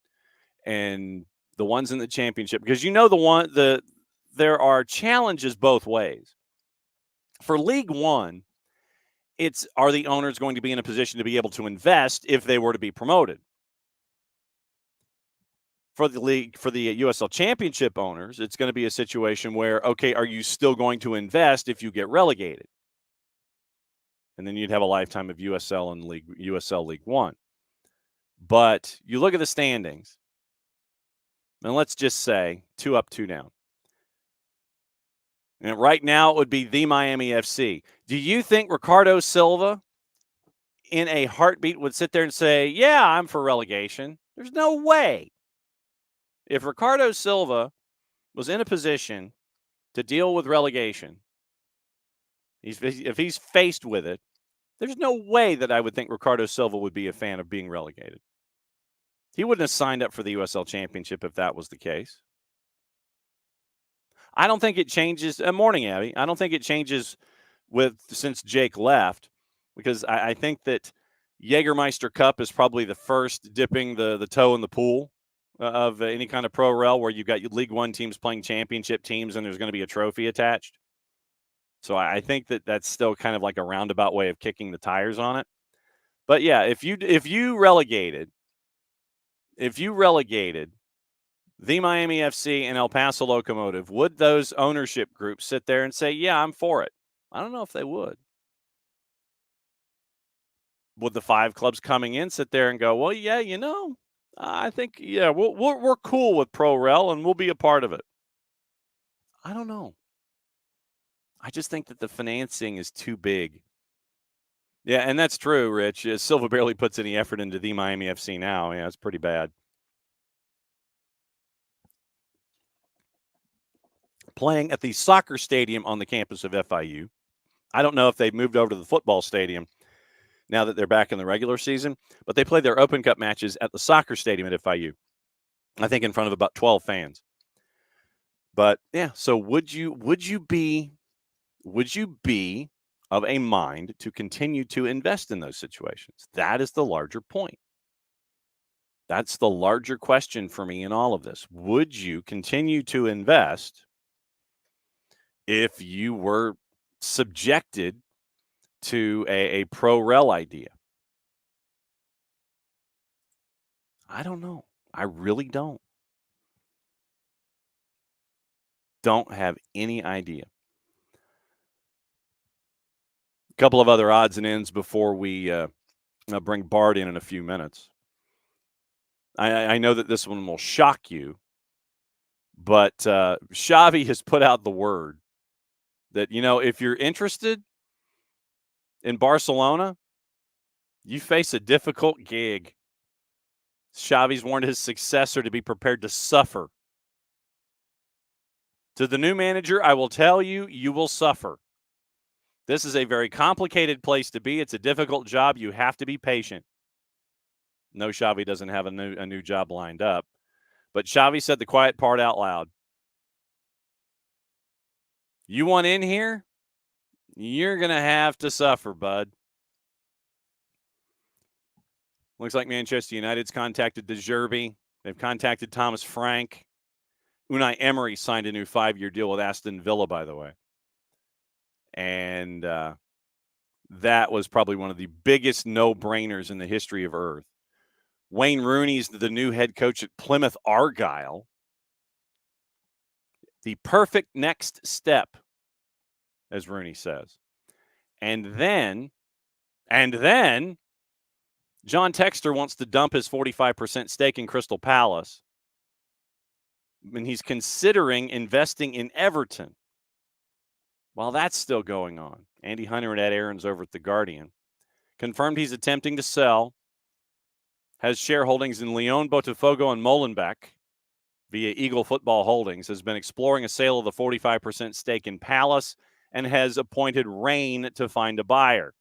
and the ones in the championship, because there are challenges both ways. For League One, are the owners going to be in a position to be able to invest if they were to be promoted? For the league, for the USL Championship owners, it's going to be a situation where, okay, are you still going to invest if you get relegated? And then you'd have a lifetime of USL and USL League One. But you look at the standings, and let's just say 2 up, 2 down. And right now it would be the Miami FC. Do you think Ricardo Silva in a heartbeat would sit there and say, yeah, I'm for relegation? There's no way. If Ricardo Silva was in a position to deal with relegation, if he's faced with it, there's no way that I would think Ricardo Silva would be a fan of being relegated. He wouldn't have signed up for the USL Championship if that was the case. I don't think it changes. Morning, Abby. I don't think it changes since Jake left, because I think that Jägermeister Cup is probably the first dipping the toe in the pool of any kind of pro rel, where you've got League One teams playing championship teams and there's going to be a trophy attached. So I think that's still kind of like a roundabout way of kicking the tires on it. But yeah, if you relegated the Miami FC and El Paso Locomotive, would those ownership groups sit there and say, yeah, I'm for it? I don't know if they would. Would the 5 clubs coming in sit there and go, well, yeah, I think, yeah, we're cool with Pro Rel and we'll be a part of it? I don't know. I just think that the financing is too big. Yeah, and that's true, Rich. Silva barely puts any effort into the Miami FC now. Yeah, it's pretty bad. Playing at the soccer stadium on the campus of FIU. I don't know if they've moved over to the football stadium now that they're back in the regular season, but they play their Open Cup matches at the soccer stadium at FIU. I think in front of about 12 fans. But yeah, so would you be of a mind to continue to invest in those situations? That is the larger point. That's the larger question for me in all of this. Would you continue to invest if you were subjected to a pro rel idea? I don't know. I really don't. Don't have any idea. A couple of other odds and ends before we bring Bart in a few minutes. I know that this one will shock you, but Xavi has put out the word that, if you're interested in Barcelona, you face a difficult gig. Xavi's warned his successor to be prepared to suffer. To the new manager, I will tell you, you will suffer. This is a very complicated place to be. It's a difficult job. You have to be patient. No, Xavi doesn't have a new job lined up. But Xavi said the quiet part out loud. You want in here? You're going to have to suffer, bud. Looks like Manchester United's contacted De Zerbi. They've contacted Thomas Frank. Unai Emery signed a new 5-year deal with Aston Villa, by the way. And That was probably one of the biggest no-brainers in the history of Earth. Wayne Rooney's the new head coach at Plymouth Argyle. The perfect next step, as Rooney says. And then John Textor wants to dump his 45% stake in Crystal Palace. And he's considering investing in Everton. While that's still going on, Andy Hunter and Ed Aarons over at The Guardian confirmed he's attempting to sell, has shareholdings in Lyon, Botafogo, and Molenbeek via Eagle Football Holdings, has been exploring a sale of the 45% stake in Palace, and has appointed Rain to find a buyer.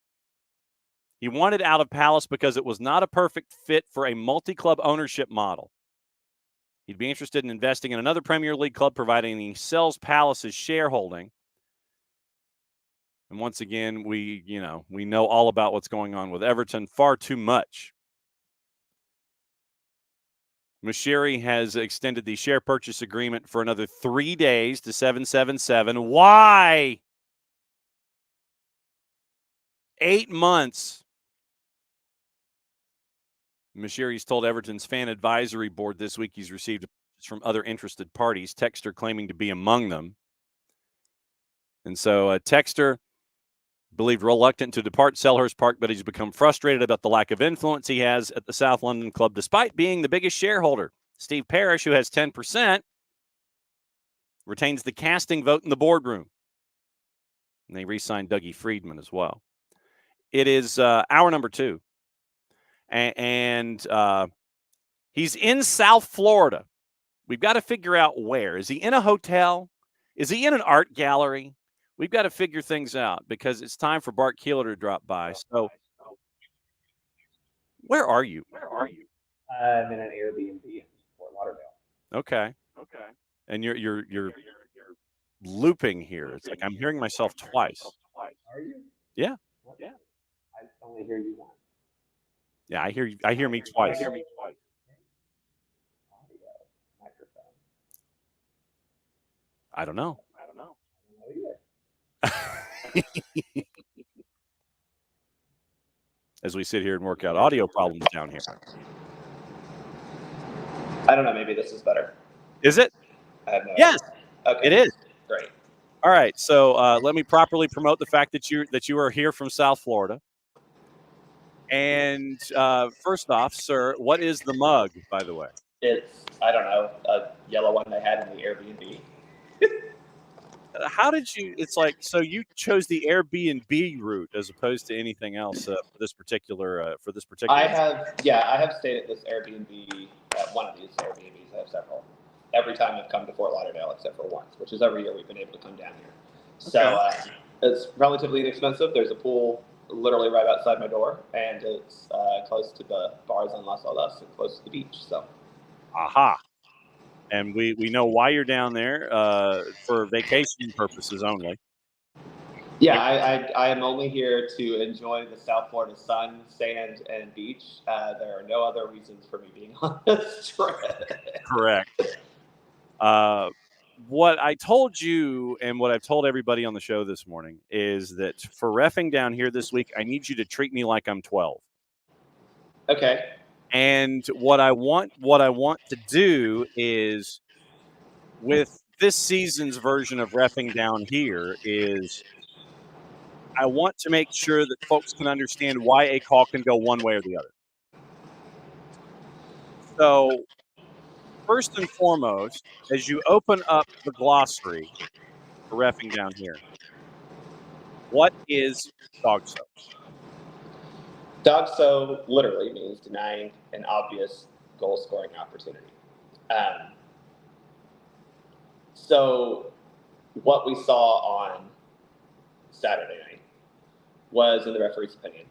He wanted out of Palace because it was not a perfect fit for a multi-club ownership model. He'd be interested in investing in another Premier League club, providing he sells Palace's shareholding. And once again, we know all about what's going on with Everton, far too much. Moshiri has extended the share purchase agreement for another 3 days to 7/7/7. Why? 8 months. Moshiri's told Everton's fan advisory board this week he's received from other interested parties, Textor claiming to be among them. And so Textor believed reluctant to depart Selhurst Park, but he's become frustrated about the lack of influence he has at the South London club, despite being the biggest shareholder. Steve Parrish, who has 10%, retains the casting vote in the boardroom. And they re-signed Dougie Friedman as well. It is hour number 2. And he's in South Florida. We've got to figure out where. Is he in a hotel? Is he in an art gallery? We've got to figure things out because it's time for Bart Keeler to drop by. So, where are you? I'm in an Airbnb in Fort Lauderdale. Okay. And you're looping here. It's like I'm hearing myself twice. Are you? Yeah. Yeah. I only hear you once. Yeah, I hear me twice. Audio, microphone. I don't know. I don't know either. As we sit here and work out audio problems down here. I don't know. Maybe this is better. Is it? I have no Yes. idea. Okay. It is. Great. All right. So let me properly promote the fact that you are here from South Florida. And first off, sir, what is the mug, by the way? It's, I don't know, a yellow one they had in the Airbnb. How did you? It's like, so you chose the Airbnb route as opposed to anything else for this particular. I have stayed at this Airbnb, one of these Airbnbs. I have several. Every time I've come to Fort Lauderdale, except for once, which is every year we've been able to come down here. So it's relatively inexpensive. There's a pool literally right outside my door, and it's close to the bars on Las Olas and close to the beach. So, aha. And we know why you're down there for vacation purposes only. Yeah, I am only here to enjoy the South Florida sun, sand, and beach. There are no other reasons for me being on this trip. Correct. What I told you and what I've told everybody on the show this morning is that for reffing down here this week, I need you to treat me like I'm 12. Okay. And what I want to do is, with this season's version of reffing down here, is I want to make sure that folks can understand why a call can go one way or the other. So, first and foremost, as you open up the glossary for reffing down here, what is dogso? Dogso literally means denying an obvious goal-scoring opportunity. So what we saw on Saturday night was, in the referee's opinion,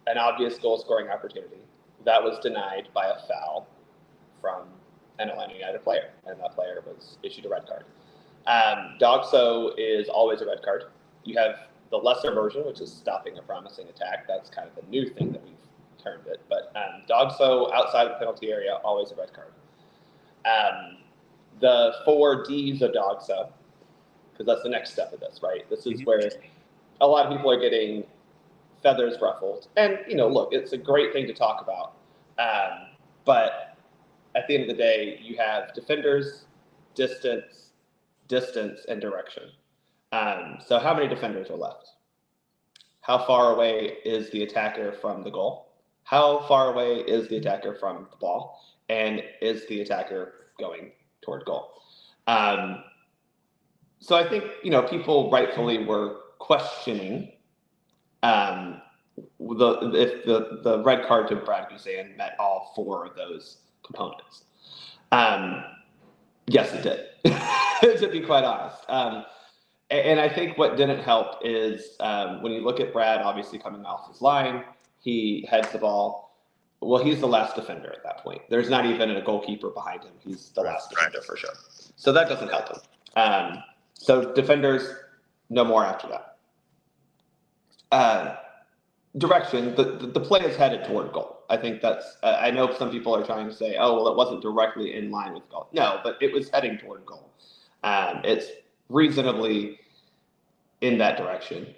an obvious goal-scoring opportunity that was denied by a foul from an Atlanta United player, and that player was issued a red card. Dogso is always a red card. You have the lesser version, which is stopping a promising attack. That's kind of the new thing that we've termed it. But Dogso outside the penalty area, always a red card. The 4 Ds of Dogso, because that's the next step of this, right? This is where a lot of people are getting feathers ruffled. And, look, it's a great thing to talk about. But at the end of the day, you have defenders, distance, and direction. So how many defenders are left? How far away is the attacker from the goal? How far away is the attacker from the ball? And is the attacker going toward goal? So I think, people rightfully were questioning if the red card to Brad Guzan met all four of those components. Yes, it did, to be quite honest. And I think what didn't help is when you look at Brad, obviously coming off his line, he heads the ball. Well, he's the last defender at that point. There's not even a goalkeeper behind him. He's the last defender for sure. So that doesn't help him. So defenders, no more after that. Direction, the play is headed toward goal. I think that's, I know some people are trying to say, oh, well, it wasn't directly in line with goal. No, but it was heading toward goal. It's reasonably in that direction.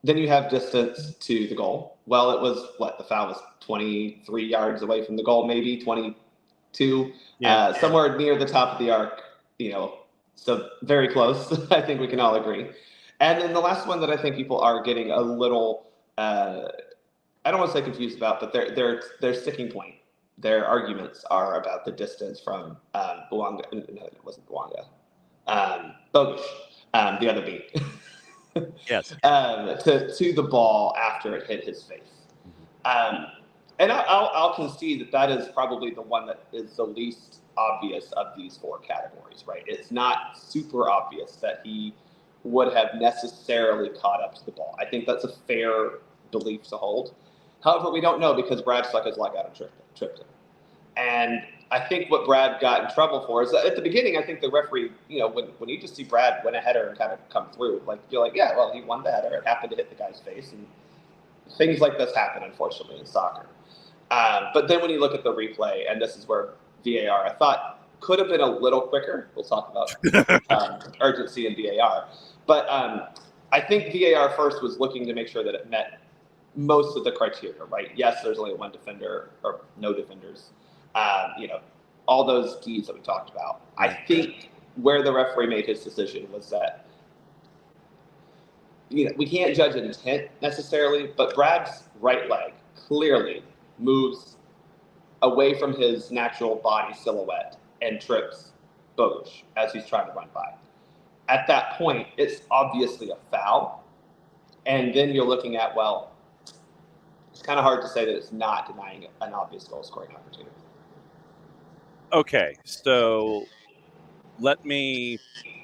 Then you have distance to the goal. Well, it was the foul was 23 yards away from the goal, maybe 22, somewhere near the top of the arc, so very close. I think we can all agree. And then the last one that I think people are getting a little, I don't want to say confused about, but their sticking point, their arguments are about the distance from Bouanga. No, it wasn't Bouanga. Bogusz, the other B. Yes. To the ball after it hit his face. And I'll concede that is probably the one that is the least obvious of these four categories, right? It's not super obvious that he would have necessarily caught up to the ball. I think that's a fair belief to hold. However, we don't know because Brad stuck his leg out and tripped him. And I think what Brad got in trouble for is that at the beginning, I think the referee, when you just see Brad win a header and kind of come through, you're like, yeah, well, he won the header. It happened to hit the guy's face. And things like this happen, unfortunately, in soccer. But then when you look at the replay, and this is where VAR, I thought, could have been a little quicker. We'll talk about urgency in VAR. But I think VAR first was looking to make sure that it met most of the criteria, right? Yes, there's only one defender or no defenders. All those keys that we talked about. I think where the referee made his decision was that, we can't judge intent necessarily, but Brad's right leg clearly moves away from his natural body silhouette and trips Bogusz as he's trying to run by. At that point, it's obviously a foul. And then you're looking at, it's kind of hard to say that it's not denying an obvious goal scoring opportunity. Okay, so let me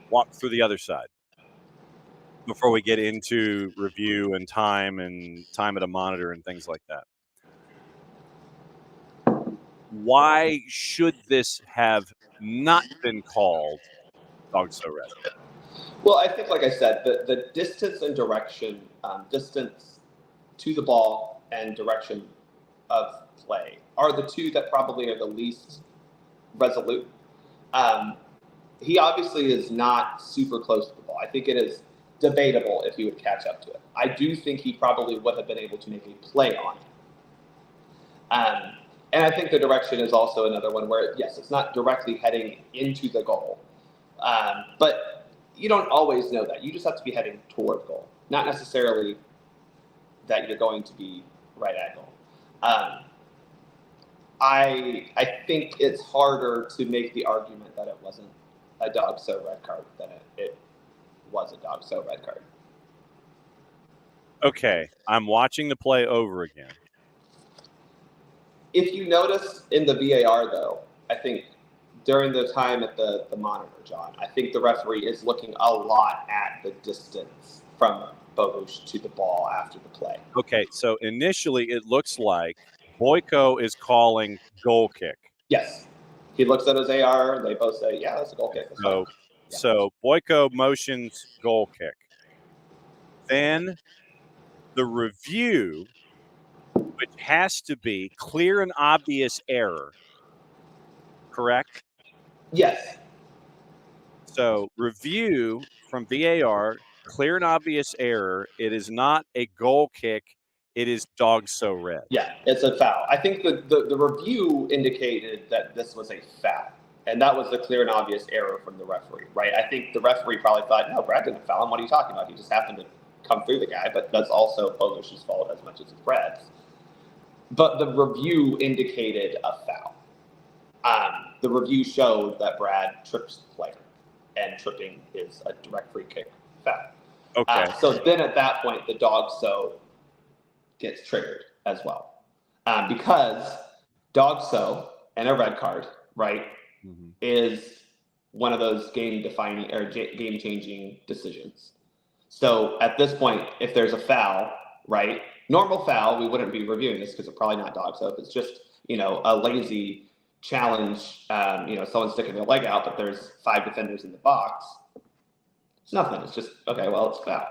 walk through the other side before we get into review and time at a monitor and things like that. Why should this have not been called dog so red? Well, I think, like I said, the distance and direction, distance to the ball and direction of play are the two that probably are the least resolute. He obviously is not super close to the ball. I think it is debatable if he would catch up to it. I do think he probably would have been able to make a play on it. And I think the direction is also another one where, yes, it's not directly heading into the goal. But you don't always know that. You just have to be heading toward goal, not necessarily that you're going to be right at goal. I think it's harder to make the argument that it wasn't a dog so red card than it was a dog so red card. Okay, I'm watching the play over again. If you notice in the VAR, though, I think during the time at the monitor, John, I think the referee is looking a lot at the distance from Bogusz to the ball after the play. Okay, so initially it looks like Boyko is calling goal kick. Yes. He looks at his AR. They both say, yeah, that's a goal kick. So Boyko motions goal kick. Then the review, which has to be clear and obvious error, correct? Yes. So review from VAR, clear and obvious error. It is not a goal kick. It is dog so red. Yeah, it's a foul. I think the review indicated that this was a foul, and that was the clear and obvious error from the referee, right? I think the referee probably thought, no, Brad didn't foul him. What are you talking about? He just happened to come through the guy, but that's also Polish's fault as much as it's Brad's. But the review indicated a foul. The review showed that Brad trips the player, and tripping is a direct free kick foul. Okay. So then at that point, the dog so gets triggered as well. Because dog so and a red card, right, is one of those game-defining or game-changing decisions. So at this point, if there's a foul, right, normal foul, we wouldn't be reviewing this because it's probably not dog so. If it's just, a lazy challenge, someone sticking their leg out, but there's 5 defenders in the box, it's nothing. It's just, okay, well, it's foul.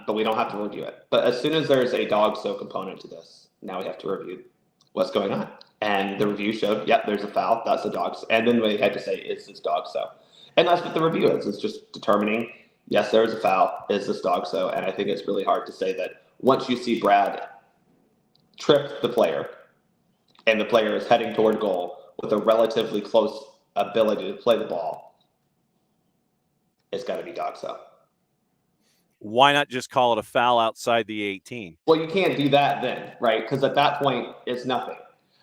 But we don't have to review it. But as soon as there's a dog so component to this, now we have to review what's going on. And the review showed, yep, there's a foul. That's a dog so. And then we had to say, is this dog so? And that's what the review is. It's just determining, yes, there is a foul. Is this dog so? And I think it's really hard to say that once you see Brad trip the player and the player is heading toward goal with a relatively close ability to play the ball, it's got to be dog so. Why not just call it a foul outside the 18? Well, you can't do that then, right? Because at that point, it's nothing.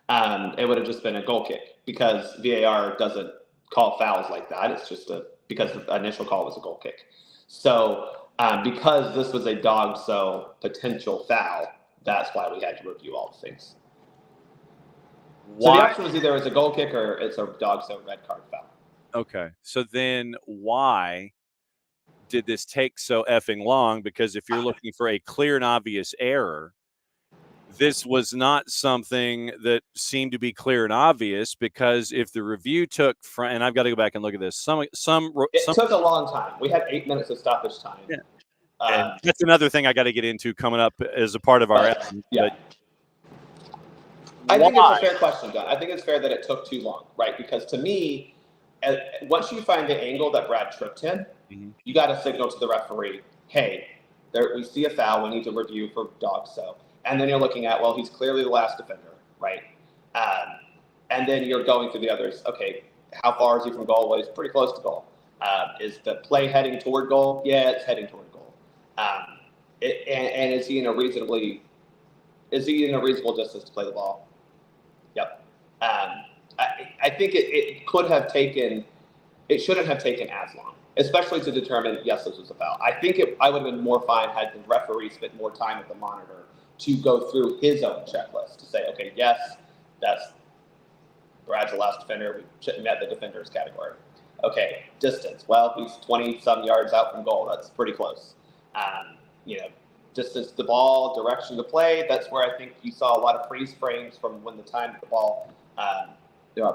It would have just been a goal kick because VAR doesn't call fouls like that. It's just because the initial call was a goal kick. So because this was a dog so potential foul, that's why we had to review all the things. Why? So the option was either it's a goal kick or it's a dog so red card foul. Okay. So then why did this take so effing long? Because if you're looking for a clear and obvious error, this was not something that seemed to be clear and obvious, because if the review took and I've got to go back and look at this. It took a long time. We had 8 minutes of stoppage time. Yeah. And that's another thing I got to get into coming up as a part of our yeah. I think it's a fair question, John. I think it's fair that it took too long, right? Because to me, once you find the angle that Brad tripped him, you got to signal to the referee, hey, we see a foul. We need to review for dog so. And then you're looking at, well, he's clearly the last defender, right? And then you're going through the others. Okay, how far is he from goal? Well, he's pretty close to goal. Is the play heading toward goal? Yeah, it's heading toward goal. And is he in a reasonable distance to play the ball? Yep. I think it shouldn't have taken as long, especially to determine, yes, this was a foul. I think I would have been more fine had the referee spent more time at the monitor to go through his own checklist to say, okay, yes, that's Brad's the last defender. We met the defenders category. Okay, distance. Well, he's 20-some yards out from goal. That's pretty close. Distance to the ball, direction to play. That's where I think you saw a lot of freeze frames from when the time of the ball.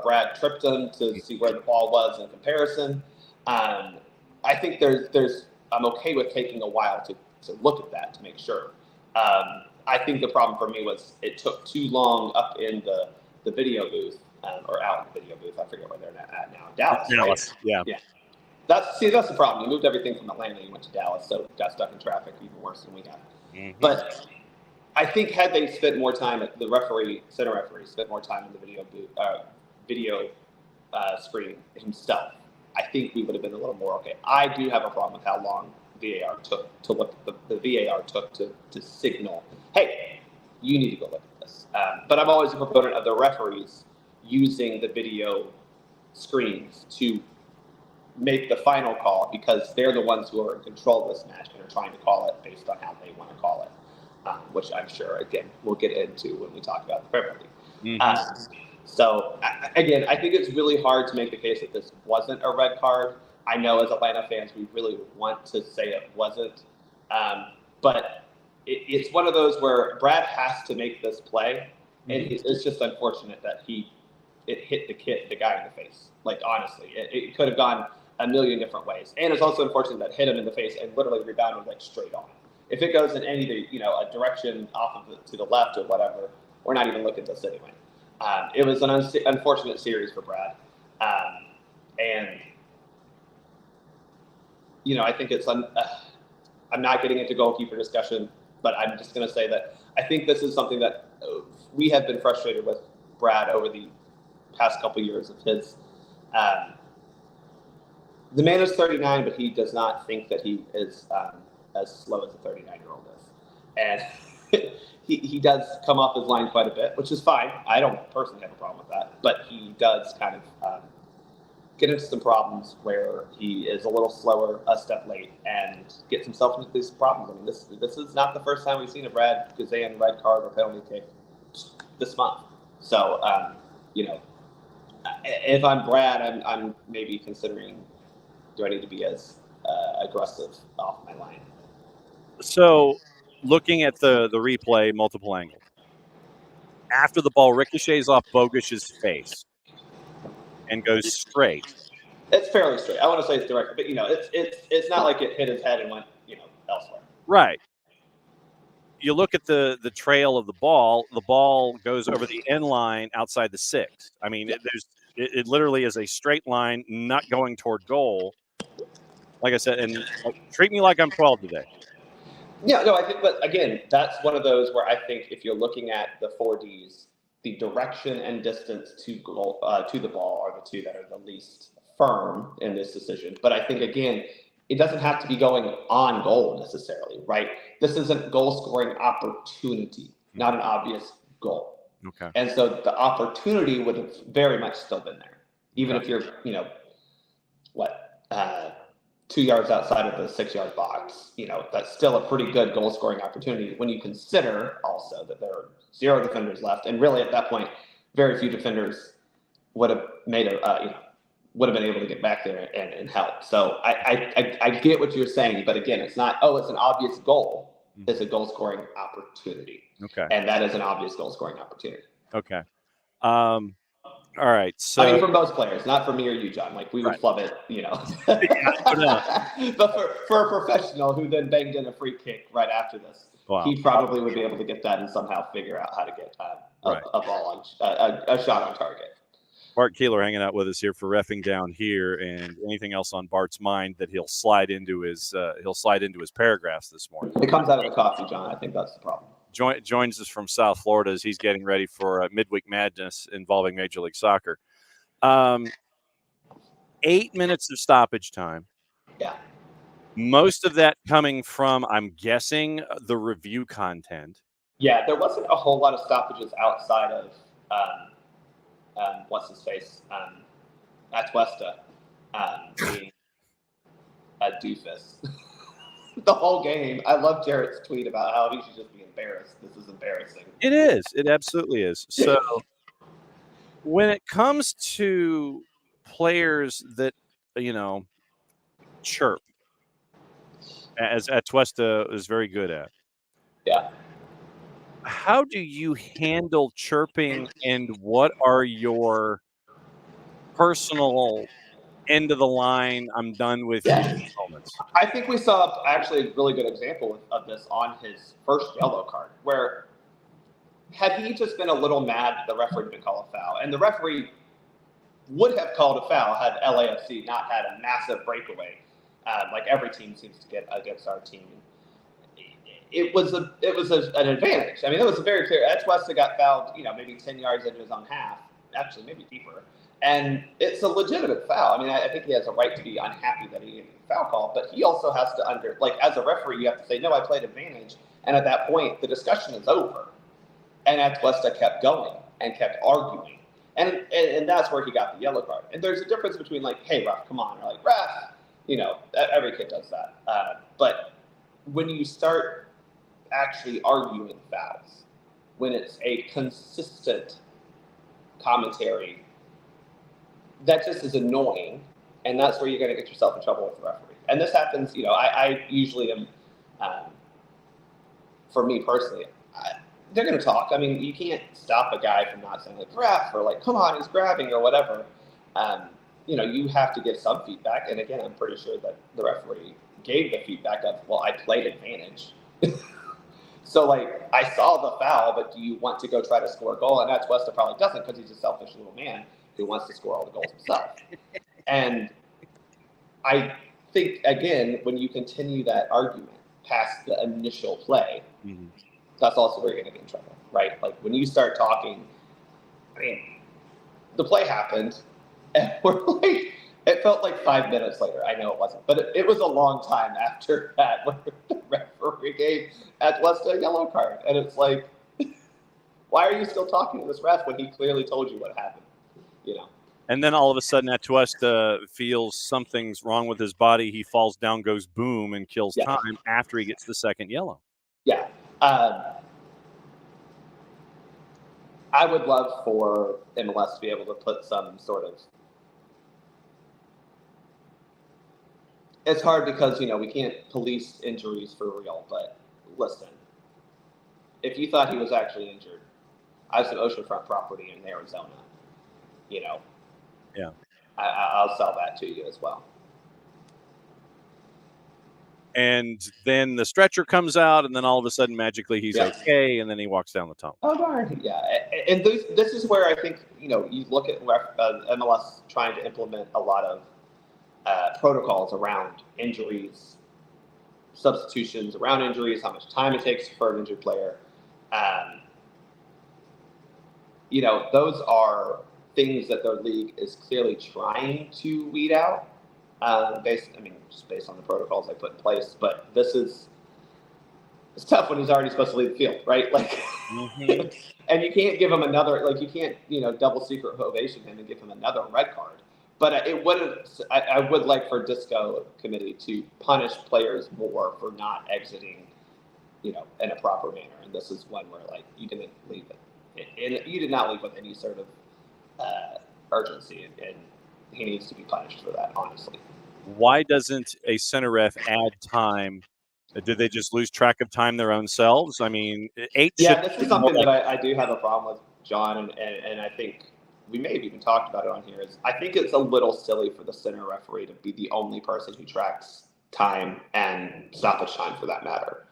Brad tripped him to see where the ball was in comparison. I think I'm okay with taking a while to look at that to make sure. I think the problem for me was it took too long up in the video booth or out in the video booth. I forget where they're at now. Dallas. Dallas. Right? Yeah. That's the problem. You moved everything from Atlanta. You went to Dallas, so got stuck in traffic even worse than we got. Mm-hmm. But I think had they spent more time, the center referee spent more time in the video booth, video screen himself, I think we would have been a little more okay. I do have a problem with how long VAR took to look. The VAR took to signal, hey, you need to go look at this. But I'm always a proponent of the referees using the video screens to make the final call, because they're the ones who are in control of this match and are trying to call it based on how they want to call it, which I'm sure, again, we'll get into when we talk about the Premier League. Mm-hmm. So, again, I think it's really hard to make the case that this wasn't a red card. I know as Atlanta fans, we really want to say it wasn't. But it's one of those where Brad has to make this play, and it's just unfortunate that it hit the guy in the face. Like, honestly, it could have gone a million different ways. And it's also unfortunate that hit him in the face and literally rebounded like straight on. If it goes in any a direction off of to the left or whatever, we're not even looking at this anyway. It was an unfortunate series for Brad. And I think it's I'm not getting into goalkeeper discussion, but I'm just going to say that I think this is something that we have been frustrated with Brad over the past couple years of his. The man is 39, but he does not think that he is as slow as a 39-year-old is. And he does come off his line quite a bit, which is fine. I don't personally have a problem with that. But he does kind of get into some problems where he is a little slower, a step late, and gets himself into these problems. I mean, this is not the first time we've seen a Brad Guzan red card or penalty kick this month. So, if I'm Brad, I'm maybe considering, do I need to be as aggressive off my line? So, looking at the replay, multiple angles. After the ball ricochets off Bogus's face and goes straight. It's fairly straight. I want to say it's direct, but it's not like it hit his head and went elsewhere. Right. You look at the trail of the ball. The ball goes over the end line outside the 6. I mean, it literally is a straight line, not going toward goal. Like I said, and treat me like I'm 12 today. Yeah, no, I think, but again, that's one of those where I think if you're looking at the 4Ds, the direction and distance to goal, to the ball are the two that are the least firm in this decision. But I think, again, it doesn't have to be going on goal necessarily, right? This is a goal scoring opportunity, not an obvious goal. Okay. And so the opportunity would have very much still been there, even if you're, 2 yards outside of the 6-yard box. That's still a pretty good goal scoring opportunity when you consider also that there are 0 defenders left. And really at that point, very few defenders would have would have been able to get back there and help. So I get what you're saying, but again, it's not, it's an obvious goal. It's a goal scoring opportunity. Okay. And that is an obvious goal scoring opportunity. Okay. All right. So I mean, for most players, not for me or you, John. Like we would flub it, But for a professional who then banged in a free kick right after this, he probably would be able to get that and somehow figure out how to get a ball on a shot on target. Bart Keeler hanging out with us here for Reffing Down Here, and anything else on Bart's mind that he'll slide into his paragraphs this morning. It comes out of the coffee, John. I think that's the problem. Joins us from South Florida as he's getting ready for midweek madness involving Major League Soccer. 8 minutes of stoppage time. Yeah. Most of that coming from, I'm guessing, the review content. Yeah, there wasn't a whole lot of stoppages outside of what's his face? Atuesta being a doofus. The whole game. I love Jarrett's tweet about how he should just be embarrassed. This is embarrassing. It is. It absolutely is. So when it comes to players that, chirp, as Atuesta is very good at. Yeah. How do you handle chirping, and what are your personal end of the line, I'm done with you moments? I think we saw actually a really good example of this on his first yellow card, where had he just been a little mad the referee didn't call a foul, and the referee would have called a foul had LAFC not had a massive breakaway, like every team seems to get against our team. It was an advantage. I mean, it was a very clear. Atuesta got fouled, maybe 10 yards into his own half, actually maybe deeper. And it's a legitimate foul. I mean, I think he has a right to be unhappy that he didn't get a foul call, but he also has to as a referee, you have to say, no, I played advantage. And at that point, the discussion is over. And Atuesta kept going and kept arguing. And that's where he got the yellow card. And there's a difference between hey, ref, come on, or ref, every kid does that. But when you start actually arguing fouls, when it's a consistent commentary, that just is annoying, and that's where you're going to get yourself in trouble with the referee. And this happens, I usually am, for me personally, they're going to talk. I mean, you can't stop a guy from not saying ref or come on, he's grabbing or whatever. You have to get some feedback. And again, I'm pretty sure that the referee gave the feedback of, well, I played advantage. So, I saw the foul, but do you want to go try to score a goal? And Atuesta probably doesn't, because he's a selfish little man who wants to score all the goals himself. And I think, again, when you continue that argument past the initial play, Mhm. that's also where you're going to get in trouble, right? Like when you start talking, I mean, the play happened, and we're like, it felt like 5 minutes later. I know it wasn't, but it was a long time after that when the referee gave at West a yellow card, and it's like, why are you still talking to this ref when he clearly told you what happened? You know. And then all of a sudden, Atuesta feels something's wrong with his body. He falls down, goes boom, and kills Yeah. time after he gets the second yellow. Yeah. I would love for MLS to be able to put some sort of. It's hard because we can't police injuries for real. But listen, if you thought he was actually injured, I have some oceanfront property in Arizona. Yeah. I'll sell that to you as well. And then the stretcher comes out, and then all of a sudden, magically, he's okay, and then he walks down the tunnel. Oh, darn. Yeah. And this is where I think, you look at MLS trying to implement a lot of protocols around injuries, substitutions around injuries, how much time it takes for an injured player. Those are things that their league is clearly trying to weed out. Just based on the protocols they put in place. But it's tough when he's already supposed to leave the field, right? Like, and you can't give him another, like, you can't, double secret ovation him and give him another red card. But I would like for Disco Committee to punish players more for not exiting, in a proper manner. And this is one where, like, you didn't leave it. You did not leave with any sort of urgency, and he needs to be punished for that, honestly. Why doesn't a center ref add time? Did they just lose track of time their own selves? I mean, 8. Yeah, this is something that I do have a problem with, John, and I think we may have even talked about it on here. Is I think it's a little silly for the center referee to be the only person who tracks time and stoppage time, for that matter.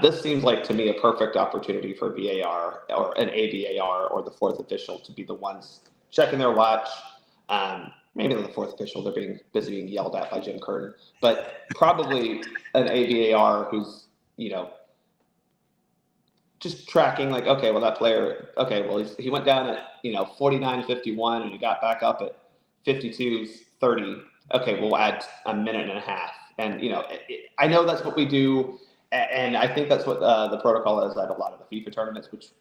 This seems like, to me, a perfect opportunity for VAR or an AVAR or the fourth official to be the ones checking their watch. Maybe the fourth official, they're being busy being yelled at by Jim Curtin, but probably an AVAR who's, just tracking, like, okay, well, that player, okay, well, he went down at, 49:51 and he got back up at 52:30. Okay, we'll add a minute and a half. And, I know that's what we do. And I think that's what the protocol is at a lot of the FIFA tournaments, which,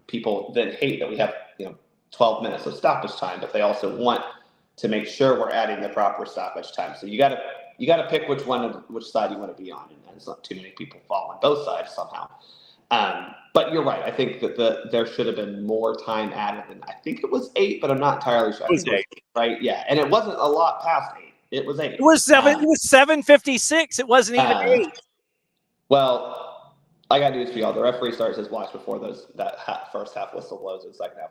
people then hate that we have, 12 minutes of stoppage time, but they also want to make sure we're adding the proper stoppage time. So you got to pick which side you want to be on, and it's not too many people fall on both sides somehow. But you're right. I think that there should have been more time added, and I think it was 8, but I'm not entirely sure. It was 8, right? Yeah, and it wasn't a lot past 8. It was 8. It was 7. It was 7:56. It wasn't even 8. Well, I got news for y'all. The referee starts his watch before that first half whistle blows, and the second half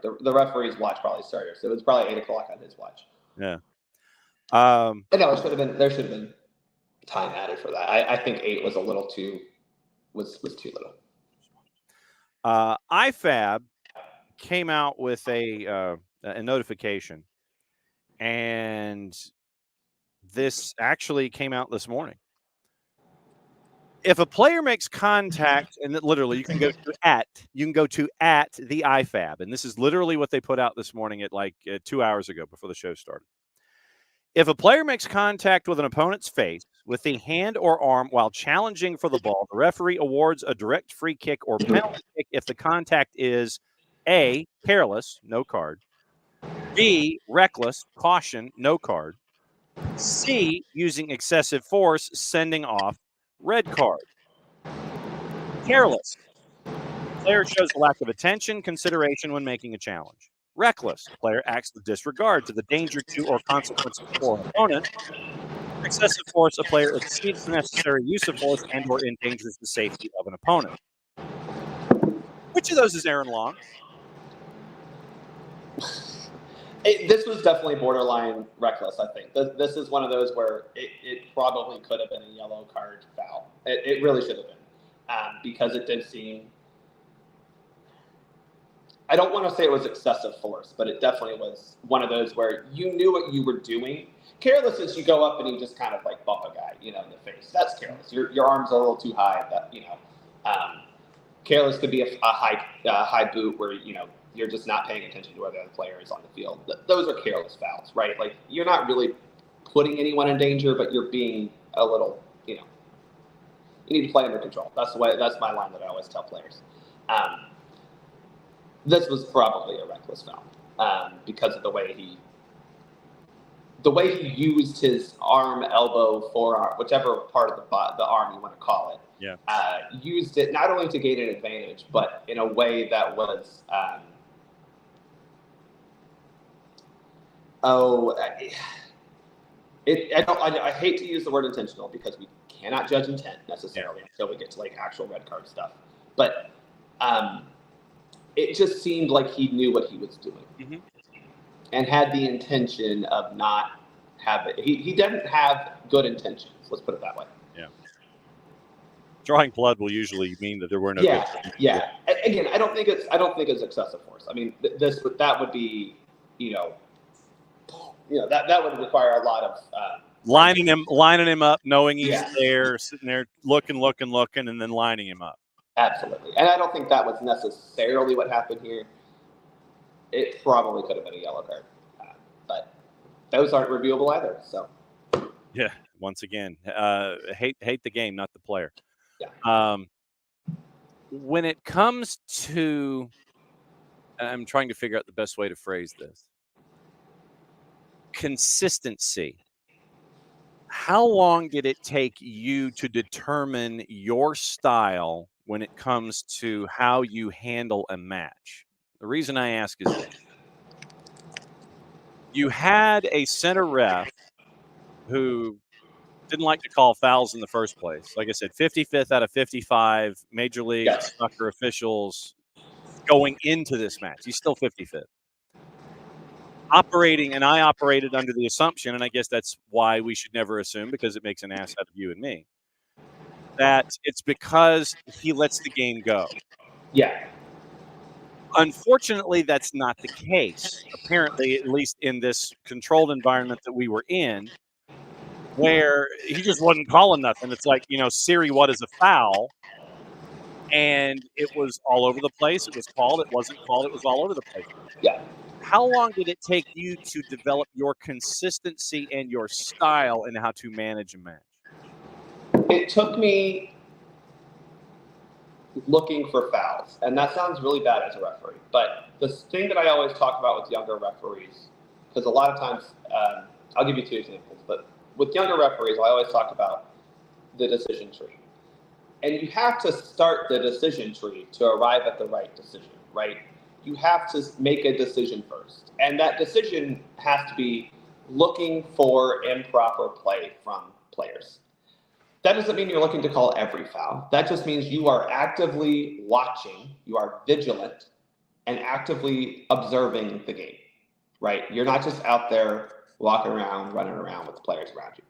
the referee's watch probably started, so it was probably 8:00 on his watch. Yeah. But no, there should have been time added for that. I think 8 was a little too was too little. IFAB came out with a notification, and this actually came out this morning. If a player makes contact, and literally you can go to at the IFAB, and this is literally what they put out this morning at like 2 hours ago before the show started. If a player makes contact with an opponent's face with the hand or arm while challenging for the ball, the referee awards a direct free kick or penalty kick if the contact is A, careless, no card, B, reckless, caution, no card, C, using excessive force, sending off, red card. Careless. Player shows a lack of attention, consideration when making a challenge. Reckless. Player acts with disregard to the danger to or consequences for an opponent. Excessive force. A player exceeds the necessary use of force and or endangers the safety of an opponent. Which of those is Aaron Long? This was definitely borderline reckless, I think. This is one of those where it probably could have been a yellow card foul. It really should have been. Because it did seem... I don't want to say it was excessive force, but it definitely was one of those where you knew what you were doing. Careless is you go up and you just kind of like bump a guy, in the face. That's careless. Your arms are a little too high. Careless could be a high boot where you're just not paying attention to where the other player is on the field. Those are careless fouls, right? Like you're not really putting anyone in danger, but you're being a little, you need to play under control. That's my line that I always tell players. This was probably a reckless foul because of the way he used his arm, elbow, forearm, whichever part of the arm you want to call it. Yeah. Used it not only to gain an advantage, but in a way that was, I hate to use the word intentional because we cannot judge intent necessarily until we get to like actual red card stuff. But it just seemed like he knew what he was doing and had the intention of not having. He didn't have good intentions. Let's put it that way. Yeah. Drawing blood will usually mean that there were no. Yeah. Again, I don't think it's excessive force. I mean, that would be, that would require a lot of lining him up, knowing he's there, sitting there looking, and then lining him up. Absolutely, and I don't think that was necessarily what happened here. It probably could have been a yellow card, but those aren't reviewable either. So, yeah, once again, hate the game, not the player. Yeah. When it comes to, I'm trying to figure out the best way to phrase this. Consistency. How long did it take you to determine your style when it comes to how you handle a match? The reason I ask is this. You had a center ref who didn't like to call fouls in the first place. Like I said, 55th out of 55 Major League Soccer officials going into this match. He's still 55th. I operated under the assumption, and I guess that's why we should never assume, because it makes an ass out of you and me, that it's because he lets the game go. Yeah. Unfortunately, that's not the case. Apparently, at least in this controlled environment that we were in, where he just wasn't calling nothing. It's like, Siri, what is a foul? And it was all over the place. It was called. It wasn't called. It was all over the place. Yeah. How long did it take you to develop your consistency and your style in how to manage a match? It took me looking for fouls, and that sounds really bad as a referee. But the thing that I always talk about with younger referees, because a lot of times, I'll give you two examples, but with younger referees, I always talk about the decision tree. And you have to start the decision tree to arrive at the right decision, right? You have to make a decision first. And that decision has to be looking for improper play from players. That doesn't mean you're looking to call every foul. That just means you are actively watching, you are vigilant, and actively observing the game, right? You're not just out there walking around, running around with the players around you.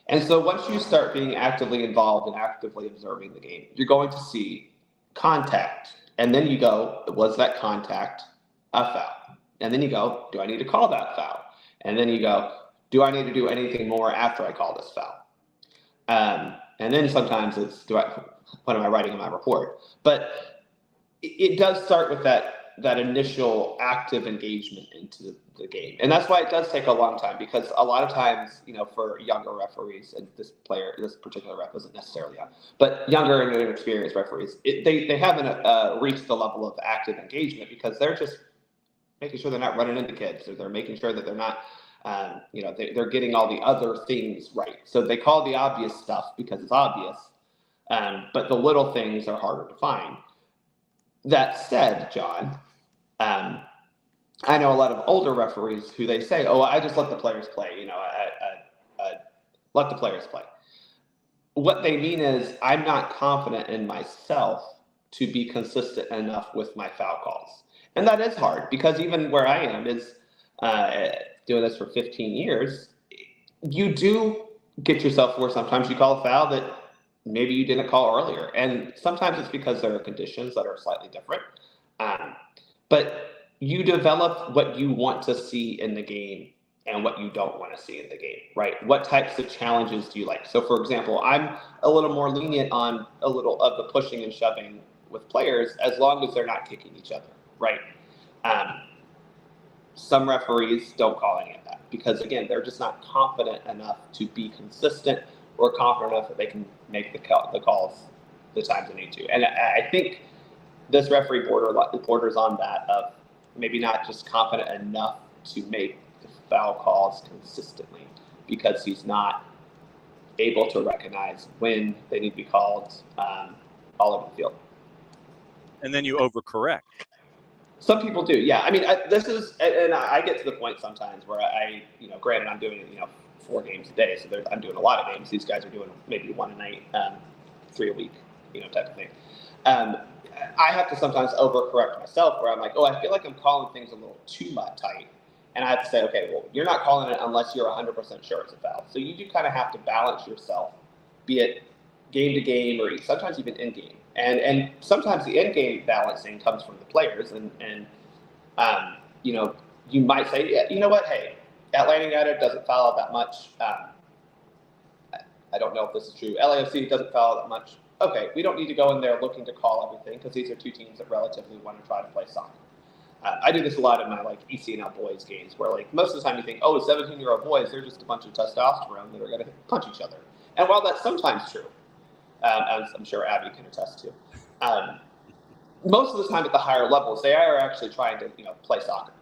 And so once you start being actively involved and actively observing the game, you're going to see contact. And then you go, was that contact a foul? And then you go, do I need to call that foul? And then you go, do I need to do anything more after I call this foul? And then sometimes it's, what am I writing in my report? But it does start with that initial active engagement into the game. And that's why it does take a long time, because a lot of times, for younger referees, and this particular ref isn't necessarily young, but younger and inexperienced referees, they haven't reached the level of active engagement because they're just making sure they're not running into kids, or they're making sure that they're not, they're getting all the other things right. So they call the obvious stuff because it's obvious, but the little things are harder to find. That said, John, I know a lot of older referees who they say, "Oh, I just let the players play." I let the players play. What they mean is, I'm not confident in myself to be consistent enough with my foul calls, and that is hard because even where I am is doing this for 15 years. You do get yourself where sometimes you call a foul that maybe you didn't call earlier, and sometimes it's because there are conditions that are slightly different. But you develop what you want to see in the game and what you don't want to see in the game, right? What types of challenges do you like? So, for example, I'm a little more lenient on a little of the pushing and shoving with players as long as they're not kicking each other, right? Um, some referees don't call any of that because, again, they're just not confident enough to be consistent or confident enough that they can make the calls the times they need to. And I think this referee borders on that of maybe not just confident enough to make the foul calls consistently because he's not able to recognize when they need to be called all over the field. And then you overcorrect. Some people do, yeah. I mean, I get to the point sometimes where granted, I'm doing 4 games a day, so I'm doing a lot of games. These guys are doing maybe 1 a night, 3 a week, type of thing. I have to sometimes overcorrect myself where I'm like, oh, I feel like I'm calling things a little too tight. And I have to say, okay, well, you're not calling it unless you're 100% sure it's a foul. So you do kind of have to balance yourself, be it game to game or sometimes even in game. And sometimes the in game balancing comes from the players. You might say, yeah, you know what, hey, Atlanta United doesn't foul out that much. I don't know if this is true. LAFC doesn't foul that much. Okay, we don't need to go in there looking to call everything because these are 2 teams that relatively want to try to play soccer. I do this a lot in my ECNL boys games where most of the time you think, oh, 17-year-old boys, they're just a bunch of testosterone that are going to punch each other. And while that's sometimes true, as I'm sure Abby can attest to, most of the time at the higher levels, they are actually trying to play soccer.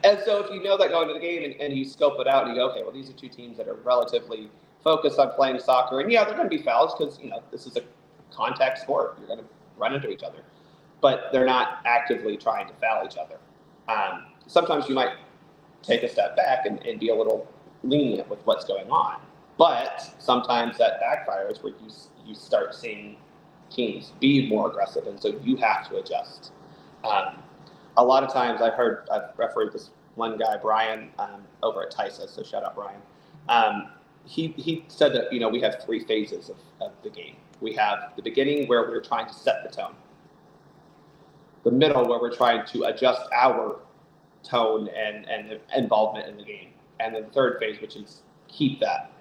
And so if you know that going into the game and you scope it out and you go, okay, well, these are 2 teams that are relatively focused on playing soccer. And yeah, they're going to be fouls because, this is a contact sport. You're going to run into each other. But they're not actively trying to foul each other. Sometimes you might take a step back and be a little lenient with what's going on. But sometimes that backfires where you start seeing teams be more aggressive. And so you have to adjust. A lot of times I've refereed this one guy, Brian, over at Tysa, so shout out Brian. He said that, we have 3 phases of the game. We have the beginning where we're trying to set the tone. The middle where we're trying to adjust our tone and involvement in the game. And then the third phase, which is keep that,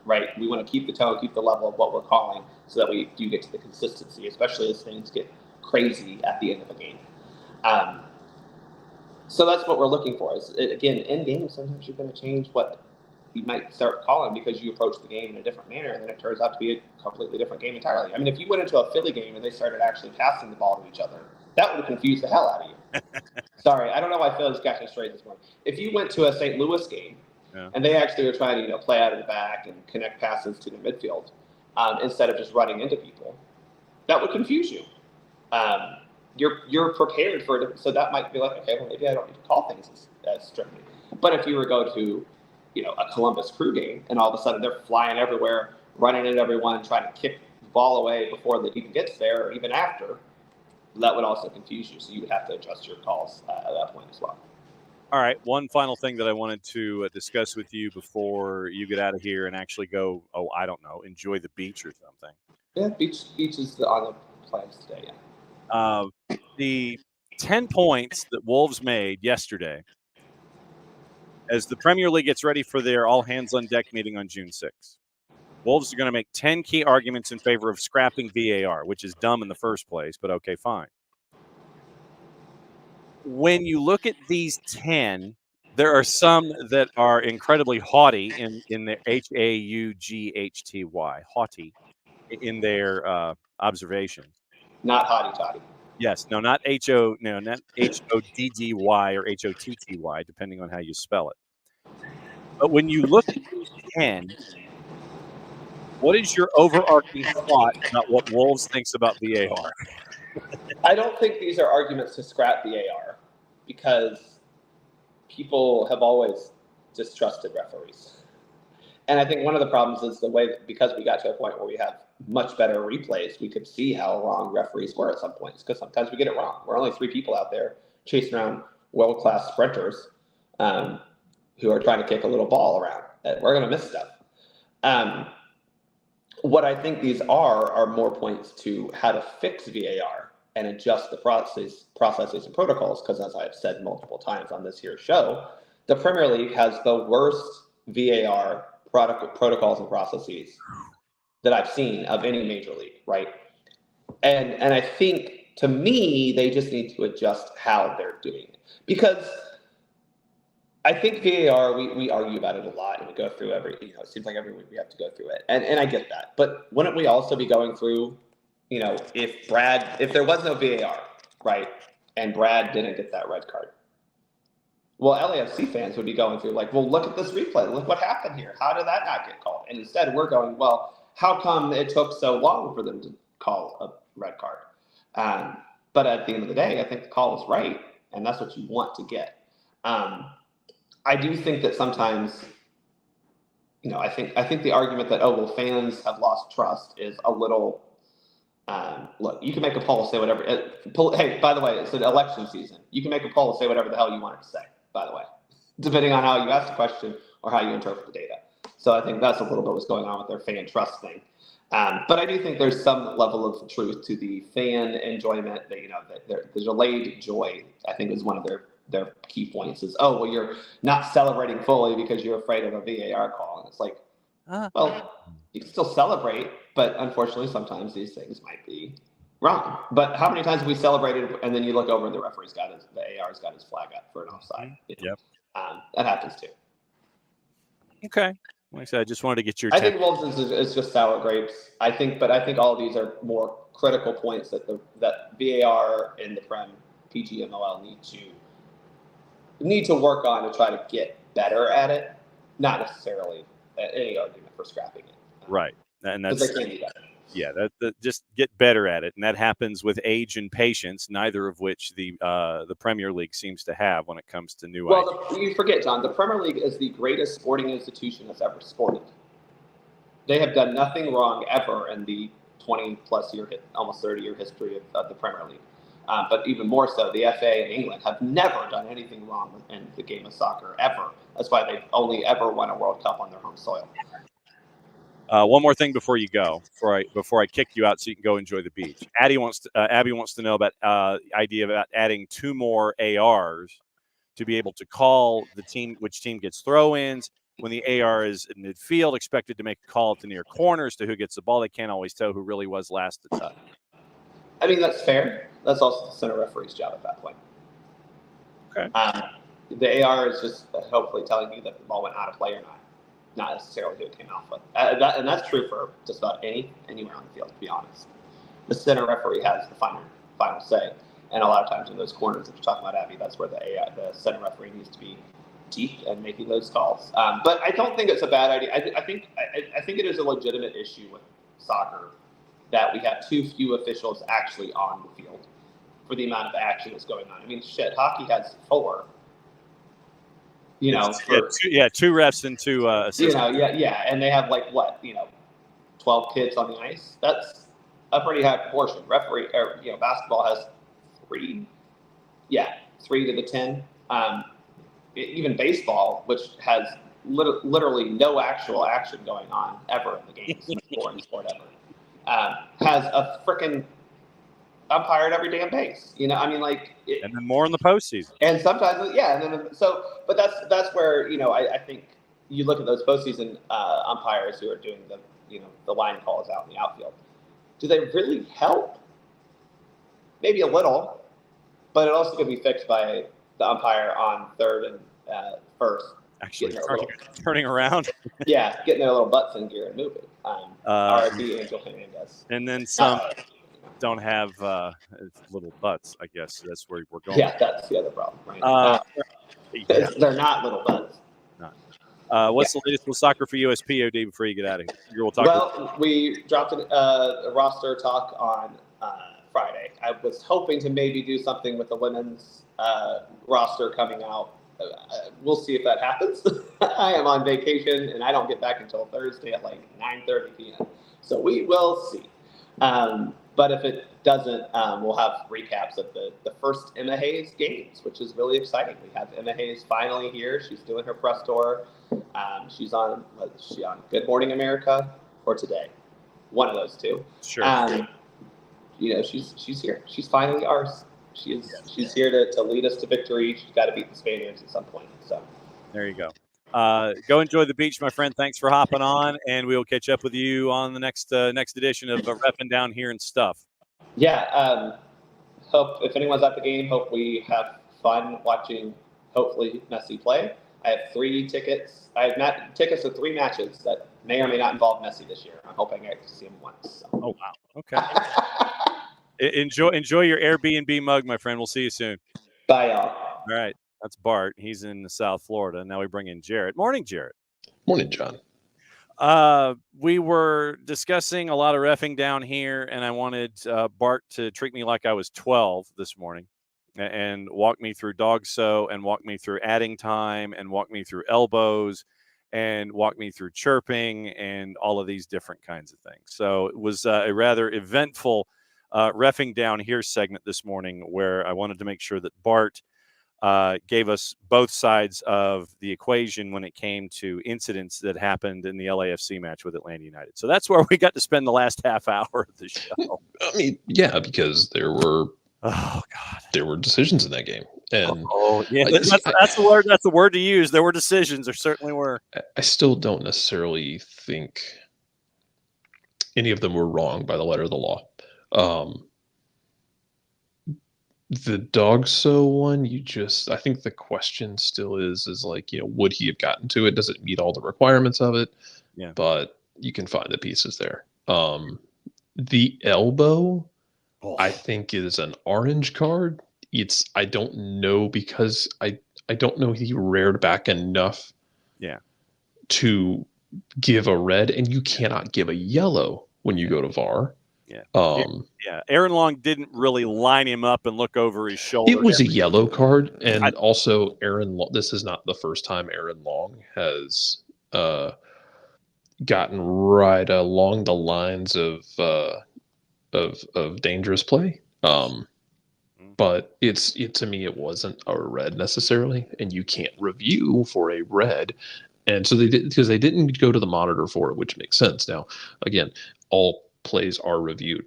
right? We want to keep the tone, keep the level of what we're calling so that we do get to the consistency, especially as things get crazy at the end of a game. So that's what we're looking for. Again, in game, sometimes you're going to change what you might start calling because you approach the game in a different manner, and then it turns out to be a completely different game entirely. I mean, if you went into a Philly game and they started actually passing the ball to each other, that would have confused the hell out of you. Sorry, I don't know why Philly's got me straight this morning. If you went to a St. Louis game and they actually were trying to play out of the back and connect passes to the midfield instead of just running into people, that would confuse you. You're prepared for it, so that might be like, okay, well, maybe I don't need to call things as strictly. But if you were to go to a Columbus Crew game, and all of a sudden they're flying everywhere, running at everyone, trying to kick the ball away before it even gets there, or even after, that would also confuse you. So you would have to adjust your calls at that point as well. All right, one final thing that I wanted to discuss with you before you get out of here and actually go, I don't know, enjoy the beach or something. Yeah, beach is on the plans today, yeah. The 10 points that Wolves made yesterday as the Premier League gets ready for their all-hands-on-deck meeting on June 6th. Wolves are going to make 10 key arguments in favor of scrapping VAR, which is dumb in the first place, but okay, fine. When you look at these 10, there are some that are incredibly haughty in their Haughty, haughty, in their observations. Not hotty toddy. Yes, not Hoddy or Hotty, depending on how you spell it. But when you look at these 10, what is your overarching thought about what Wolves thinks about VAR? I don't think these are arguments to scrap VAR because people have always distrusted referees. And I think one of the problems is the way that because we got to a point where we have much better replays, we could see how wrong referees were at some points because sometimes we get it wrong. We're only 3 people out there chasing around world-class sprinters who are trying to kick a little ball around. We're going to miss stuff. What I think these are more points to how to fix VAR and adjust the processes and protocols, because as I've said multiple times on this here show, the Premier League has the worst VAR protocols and processes that I've seen of any major league, right? And I think, to me, they just need to adjust how they're doing it. Because I think VAR, we argue about it a lot, and we go through it seems like every week we have to go through it. And I get that. But wouldn't we also be going through, if there was no VAR, right, and Brad didn't get that red card, well, LAFC fans would be going through like, well, look at this replay. Look what happened here. How did that not get called? And instead, we're going, well, how come it took so long for them to call a red card? But at the end of the day, I think the call was right, and that's what you want to get. I do think that sometimes, I think the argument that, oh, well, fans have lost trust is a little. Look, you can make a poll, say whatever. Hey, by the way, it's an election season. You can make a poll, say whatever the hell you want it to say, by the way, depending on how you ask the question or how you interpret the data. So I think that's a little bit what's going on with their fan trust thing. But I do think there's some level of truth to the fan enjoyment that the delayed joy, I think, is one of their key points is, oh, well, you're not celebrating fully because you're afraid of a VAR call. And it's like, well, you can still celebrate, but unfortunately, sometimes these things might be wrong. But how many times have we celebrated and then you look over and the referee's got the AR's got his flag up for an offside? Yep. That happens too. Okay. Like I said, I just wanted to get your. I think Wolves is just sour grapes. I think all of these are more critical points that VAR and the PGMOL need to work on to try to get better at it. Not necessarily any argument for scrapping it. Right, and that's they can be better. Yeah, that just get better at it, and that happens with age and patience, neither of which the Premier League seems to have when it comes to new ideas. Well, you forget, John, the Premier League is the greatest sporting institution that's ever sported. They have done nothing wrong ever in the 20-plus year, almost 30-year history of the Premier League. But even more so, the FA in England have never done anything wrong in the game of soccer, ever. That's why they've only ever won a World Cup on their home soil. One more thing before you go, before I kick you out so you can go enjoy the beach. Abby wants to know about idea about adding 2 more ARs to be able to call which team gets throw-ins. When the AR is in midfield, expected to make a call at the near corners to who gets the ball. They can't always tell who really was last to touch. I mean, that's fair. That's also the center referee's job at that point. Okay. The AR is just hopefully telling you that the ball went out of play or not necessarily who it came off with. And that's true for just about anywhere on the field, to be honest. The center referee has the final say. And a lot of times in those corners that you're talking about, Abby, that's where the center referee needs to be deep and making those calls. But I don't think it's a bad idea. I think it is a legitimate issue with soccer that we have too few officials actually on the field for the amount of action that's going on. I mean, shit, hockey has 4. Two refs and 2 assistants. And they have 12 kids on the ice. That's a pretty high proportion. Basketball has 3. 3 to the 10. Even baseball, which has literally no actual action going on ever in the games, in sport ever, has a freaking umpire at every damn base. And then more in the postseason. And sometimes, but that's where I think you look at those postseason umpires who are doing the line calls out in the outfield. Do they really help? Maybe a little, but it also could be fixed by the umpire on third and first. Actually, turning around. Getting their little butts in gear and moving. R.I.P. Angel Hernandez. And then some don't have little butts, I guess. That's where we're going. Yeah, that's the other problem. Right? They're not little butts. What's the latest with Soccer for USPOD before you get out of here? We dropped a roster talk on Friday. I was hoping to maybe do something with the women's roster coming out. We'll see if that happens. I am on vacation, and I don't get back until Thursday at 9:30 p.m. So we will see. But if it doesn't, we'll have recaps of the first Emma Hayes games, which is really exciting. We have Emma Hayes finally here. She's doing her press tour. She's on Good Morning America or Today? One of those two. Sure. she's here. She's finally ours. She's here to lead us to victory. She's got to beat the Spaniards at some point. So There you go. Go enjoy the beach, my friend. Thanks for hopping on, and we will catch up with you on the next edition of Reffing Down Here and Stuff. Yeah. Hope if anyone's at the game, hope we have fun watching. Hopefully, Messi play. I have 3 tickets. I have tickets to 3 matches that may or may not involve Messi this year. I'm hoping I get to see him once. So. Oh wow. Okay. enjoy your Airbnb mug, my friend. We'll see you soon. Bye, y'all. All right. That's Bart. He's in South Florida. Now we bring in Jarrett. Morning, Jarrett. Morning, John. We were discussing a lot of reffing down here, and I wanted Bart to treat me like I was 12 this morning and walk me through dog so and walk me through adding time and walk me through elbows and walk me through chirping and all of these different kinds of things. So it was a rather eventful reffing down here segment this morning where I wanted to make sure that Bart gave us both sides of the equation when it came to incidents that happened in the LAFC match with Atlanta United. So that's where we got to spend the last half hour of the show. I mean, yeah, because there were decisions in that game, and yeah, that's the word. That's the word to use. There were decisions. There certainly were. I still don't necessarily think any of them were wrong by the letter of the law. The dog so one, I think the question still is like, would he have gotten to it? Does it meet all the requirements of it? Yeah. But you can find the pieces there. The elbow, I think, is an orange card. I don't know, because I don't know he reared back enough to give a red, and you cannot give a yellow when you go to VAR. Aaron Long didn't really line him up and look over his shoulder. It was a yellow card, and also this is not the first time Aaron Long has gotten right along the lines of dangerous play. But to me, it wasn't a red necessarily, and you can't review for a red. And so they did, because they didn't go to the monitor for it, which makes sense. Now, again, all plays are reviewed.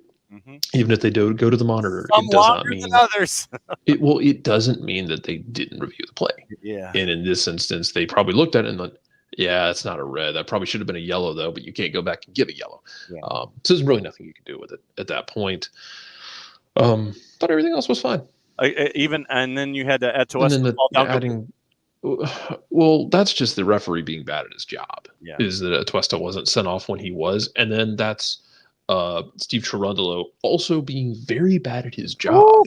Even if they don't go to the monitor, Some it does not mean than others. it doesn't mean that they didn't review the play. Yeah. And in this instance, they probably looked at it and went, yeah, it's not a red. That probably should have been a yellow, though, but you can't go back and give a yellow. Yeah. So there's really nothing you can do with it at that point. But everything else was fine. And then you had to add to us. Well, that's just the referee being bad at his job. Yeah. Is that Atuesta wasn't sent off when he was, and then that's Steve Cherundolo also being very bad at his job. Ooh.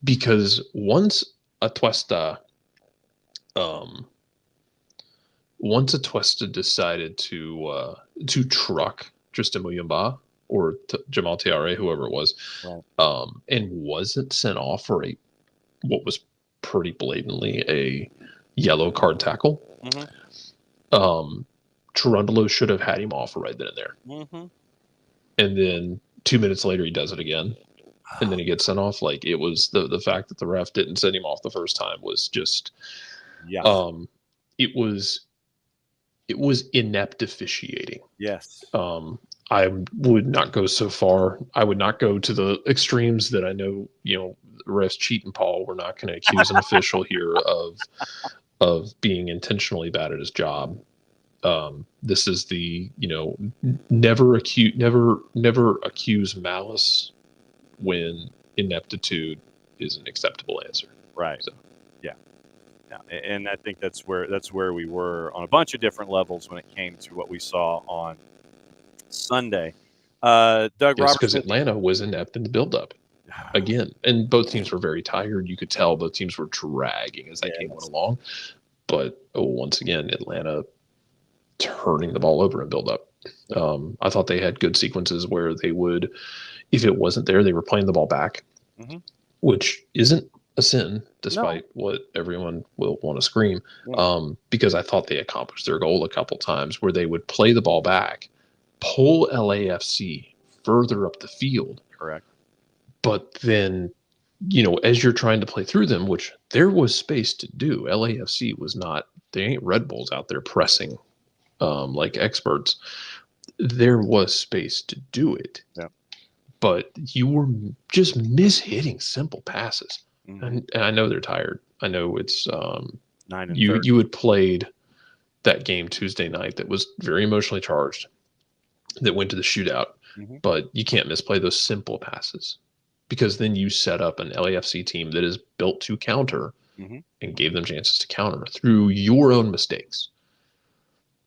Because once Atuesta decided to truck Tristan Muyumba or Jamal Tiare, whoever it was, right. And wasn't sent off for what was pretty blatantly a yellow card tackle. Cherundolo should have had him off right then and there. And then 2 minutes later, he does it again. And then he gets sent off. Like, it was the fact that the ref didn't send him off the first time was just, it was inept officiating. Yes. I would not go so far. I would not go to the extremes that I know, refs cheat and Paul. We're not going to accuse an official here of being intentionally bad at his job. This is the, never accuse malice when ineptitude is an acceptable answer. Right. So. Yeah. And I think that's where we were on a bunch of different levels when it came to what we saw on Sunday. Doug Robertson, because Atlanta was inept in the buildup again, and both teams were very tired. You could tell both teams were dragging as that game went along. But once again, Atlanta turning the ball over in buildup. I thought they had good sequences where they would, if it wasn't there, they were playing the ball back, which isn't a sin, despite what everyone will want to scream. Because I thought they accomplished their goal a couple times where they would play the ball back, pull LAFC further up the field. Correct. But then, as you're trying to play through them, which there was space to do, LAFC was not, they ain't Red Bulls out there pressing like experts. There was space to do it. Yeah. but you were just mishitting simple passes. Mhm. And I know they're tired. I know it's 9 and you 30. you had played that game Tuesday night that was very emotionally charged, that went to the shootout, Mhm. but you can't misplay those simple passes, because then you set up an LAFC team that is built to counter Mhm. and gave them chances to counter through your own mistakes.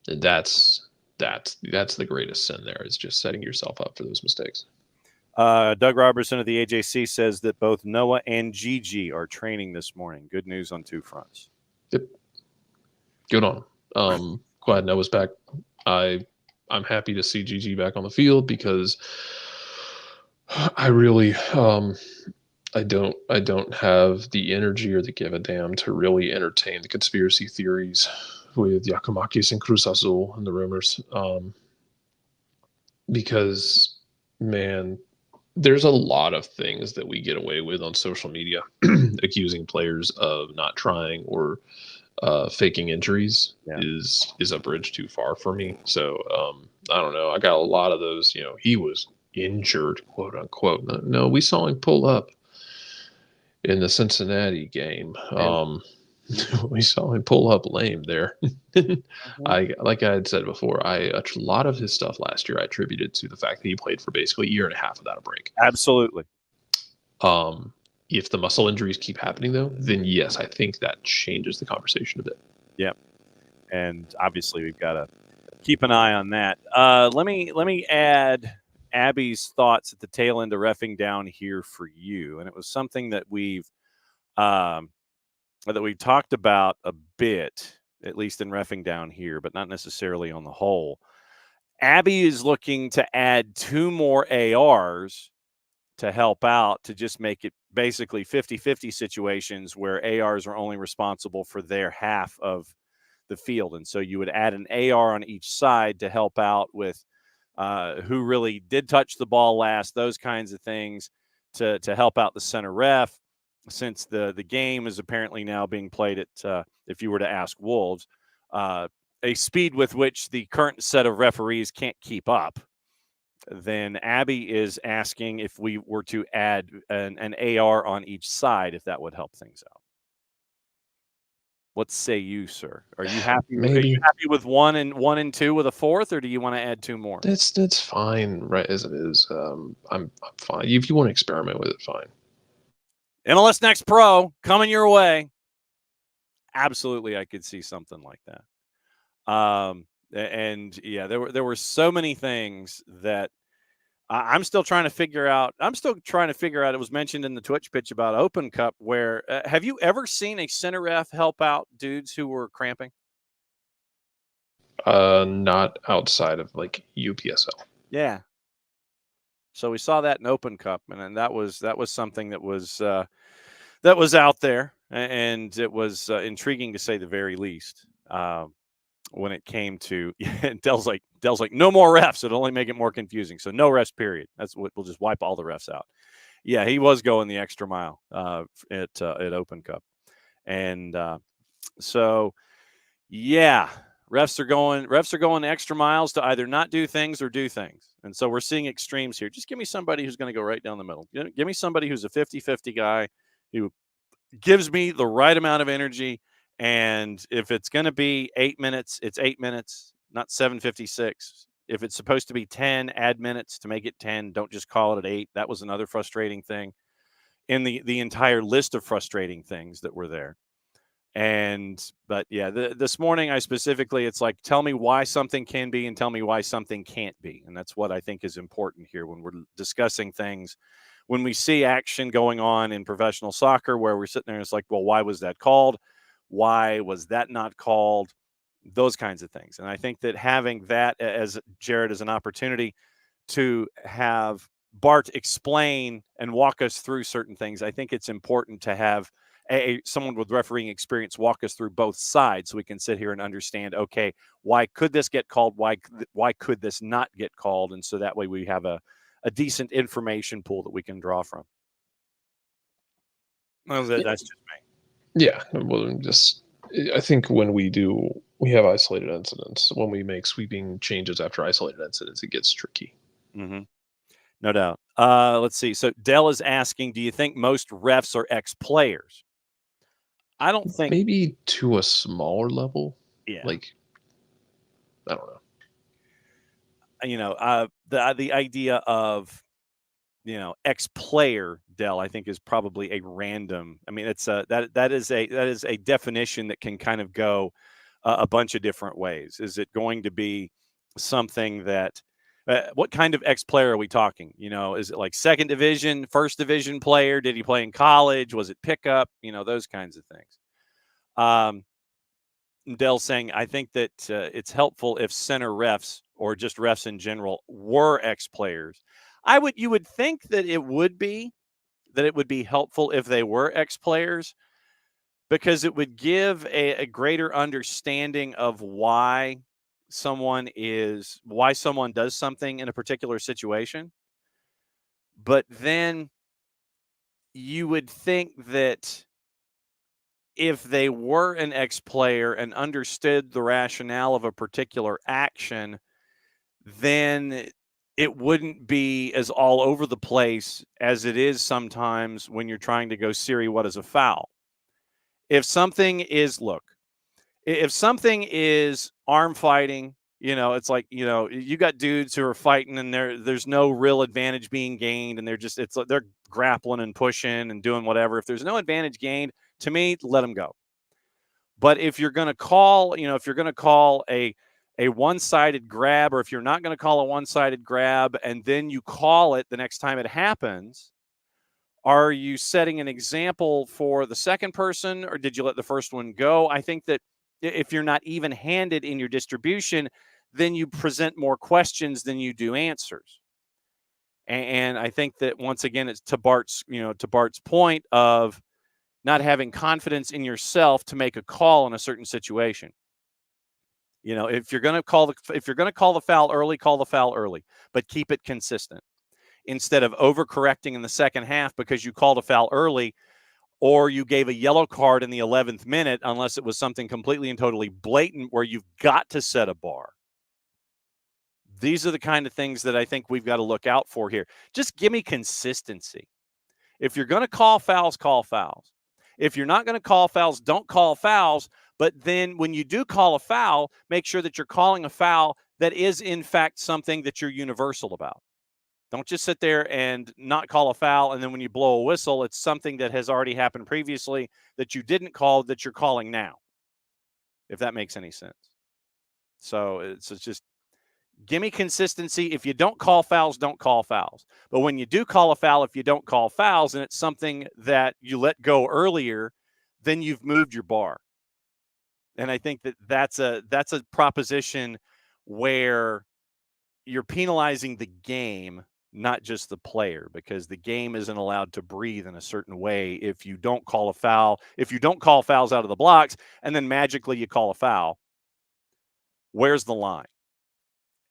And that's the greatest sin there, is just setting yourself up for those mistakes. Doug Robertson of the AJC says that both Noah and Gigi are training this morning. Good news on two fronts. Yep. Good on him. Glad Noah's back. I'm happy to see Gigi back on the field, because I really I don't have the energy or the give a damn to really entertain the conspiracy theories with Yakumakis and Cruz Azul and the rumors. Because, man, there's a lot of things that we get away with on social media, accusing players of not trying or faking injuries. Yeah. is a bridge too far for me. So I don't know. I got a lot of those. He was injured, quote unquote. No, we saw him pull up in the Cincinnati game. We saw him pull up lame there. Like I had said before, a lot of his stuff last year I attributed to the fact that he played for basically a year and a half without a break. Absolutely. If the muscle injuries keep happening, though, then yes, I think that changes the conversation a bit. Yeah. And obviously we've got to keep an eye on that. Let me add Abby's thoughts at the tail end of reffing down here for you. And it was something that we've talked about a bit, at least in reffing down here, but not necessarily on the whole. Abby is looking to add 2 more ARs to help out, to just make it basically 50-50 situations where ARs are only responsible for their half of the field. And so you would add an AR on each side to help out with who really did touch the ball last, those kinds of things, to help out the center ref, since the game is apparently now being played at, if you were to ask Wolves, a speed with which the current set of referees can't keep up. Then Abby is asking if we were to add an AR on each side, if that would help things out. What say you, sir? Are you happy? Maybe. Are you happy with one and two with a fourth, or do you want to add 2 more? That's fine, right as it is. I'm fine. If you want to experiment with it, fine. MLS Next Pro coming your way. Absolutely, I could see something like that. And yeah, there were so many things that I'm still trying to figure out. It was mentioned in the Twitch pitch about Open Cup, where have you ever seen a center ref help out dudes who were cramping? Not outside of like UPSL. Yeah. So we saw that in Open Cup, and that was something that was out there, and it was intriguing to say the very least. When it came to Dell's like no more refs. It'll only make it more confusing. So no refs, period. That's what we'll just wipe all the refs out. Yeah, he was going the extra mile at Open Cup, and so yeah, refs are going extra miles to either not do things or do things. And so we're seeing extremes here. Just give me somebody who's going to go right down the middle. Give me somebody who's a 50-50 guy who gives me the right amount of energy. And if it's going to be 8 minutes, it's 8 minutes, not 7:56. If it's supposed to be 10, add minutes to make it 10. Don't just call it at 8. That was another frustrating thing in the entire list of frustrating things that were there. But yeah, this morning it's like, tell me why something can be and tell me why something can't be. And that's what I think is important here when we're discussing things. When we see action going on in professional soccer where we're sitting there and it's like, well, why was that called? Why was that not called? Those kinds of things. And I think that having that as Jared as an opportunity to have Bart explain and walk us through certain things, I think it's important to have someone with refereeing experience walk us through both sides so we can sit here and understand, okay, why could this get called? Why could this not get called? And so that way we have a decent information pool that we can draw from. Well, that's just me. Yeah, well, I think when we have isolated incidents. When we make sweeping changes after isolated incidents, it gets tricky. Mm-hmm. No doubt. Let's see. So Dell is asking, do you think most refs are ex-players? I don't think. Maybe to a smaller level. Yeah. Like, I don't know. The idea of ex-player, Dell, I think is probably a random. I mean, it's that is a definition that can kind of go a bunch of different ways. Is it going to be something that what kind of ex-player are we talking? Is it like second division, first division player? Did he play in college? Was it pickup? Those kinds of things. Dell's saying, I think that it's helpful if center refs or just refs in general were ex-players. You would think that it would be helpful if they were ex-players, because it would give a greater understanding of why someone does something in a particular situation. But then you would think that if they were an ex-player and understood the rationale of a particular action, then it wouldn't be as all over the place as it is sometimes when you're trying to go, Siri, what is a foul? If something is arm fighting, it's like, you got dudes who are fighting and there's no real advantage being gained, and they're grappling and pushing and doing whatever. If there's no advantage gained, to me, let them go. But if you're going to call, a one-sided grab, or if you're not going to call a one-sided grab and then you call it the next time it happens, are you setting an example for the second person, or did you let the first one go? I think that if you're not even-handed in your distribution, then you present more questions than you do answers. And I think that, once again, it's to Bart's point of not having confidence in yourself to make a call in a certain situation. If you're going to call the foul early, call the foul early, but keep it consistent, instead of overcorrecting in the second half because you called a foul early, or you gave a yellow card in the 11th minute, unless it was something completely and totally blatant where you've got to set a bar. These are the kind of things that I think we've got to look out for here. Just give me consistency. If you're going to call fouls, call fouls. If you're not going to call fouls, don't call fouls. But then when you do call a foul, make sure that you're calling a foul that is, in fact, something that you're universal about. Don't just sit there and not call a foul, and then when you blow a whistle, it's something that has already happened previously that you didn't call that you're calling now, if that makes any sense. So it's just give me consistency. If you don't call fouls, don't call fouls. But when you do call a foul, if you don't call fouls and it's something that you let go earlier, then you've moved your bar. And I think that that's a proposition where you're penalizing the game, not just the player, because the game isn't allowed to breathe in a certain way if you don't call a foul, if you don't call fouls out of the blocks, and then magically you call a foul. Where's the line?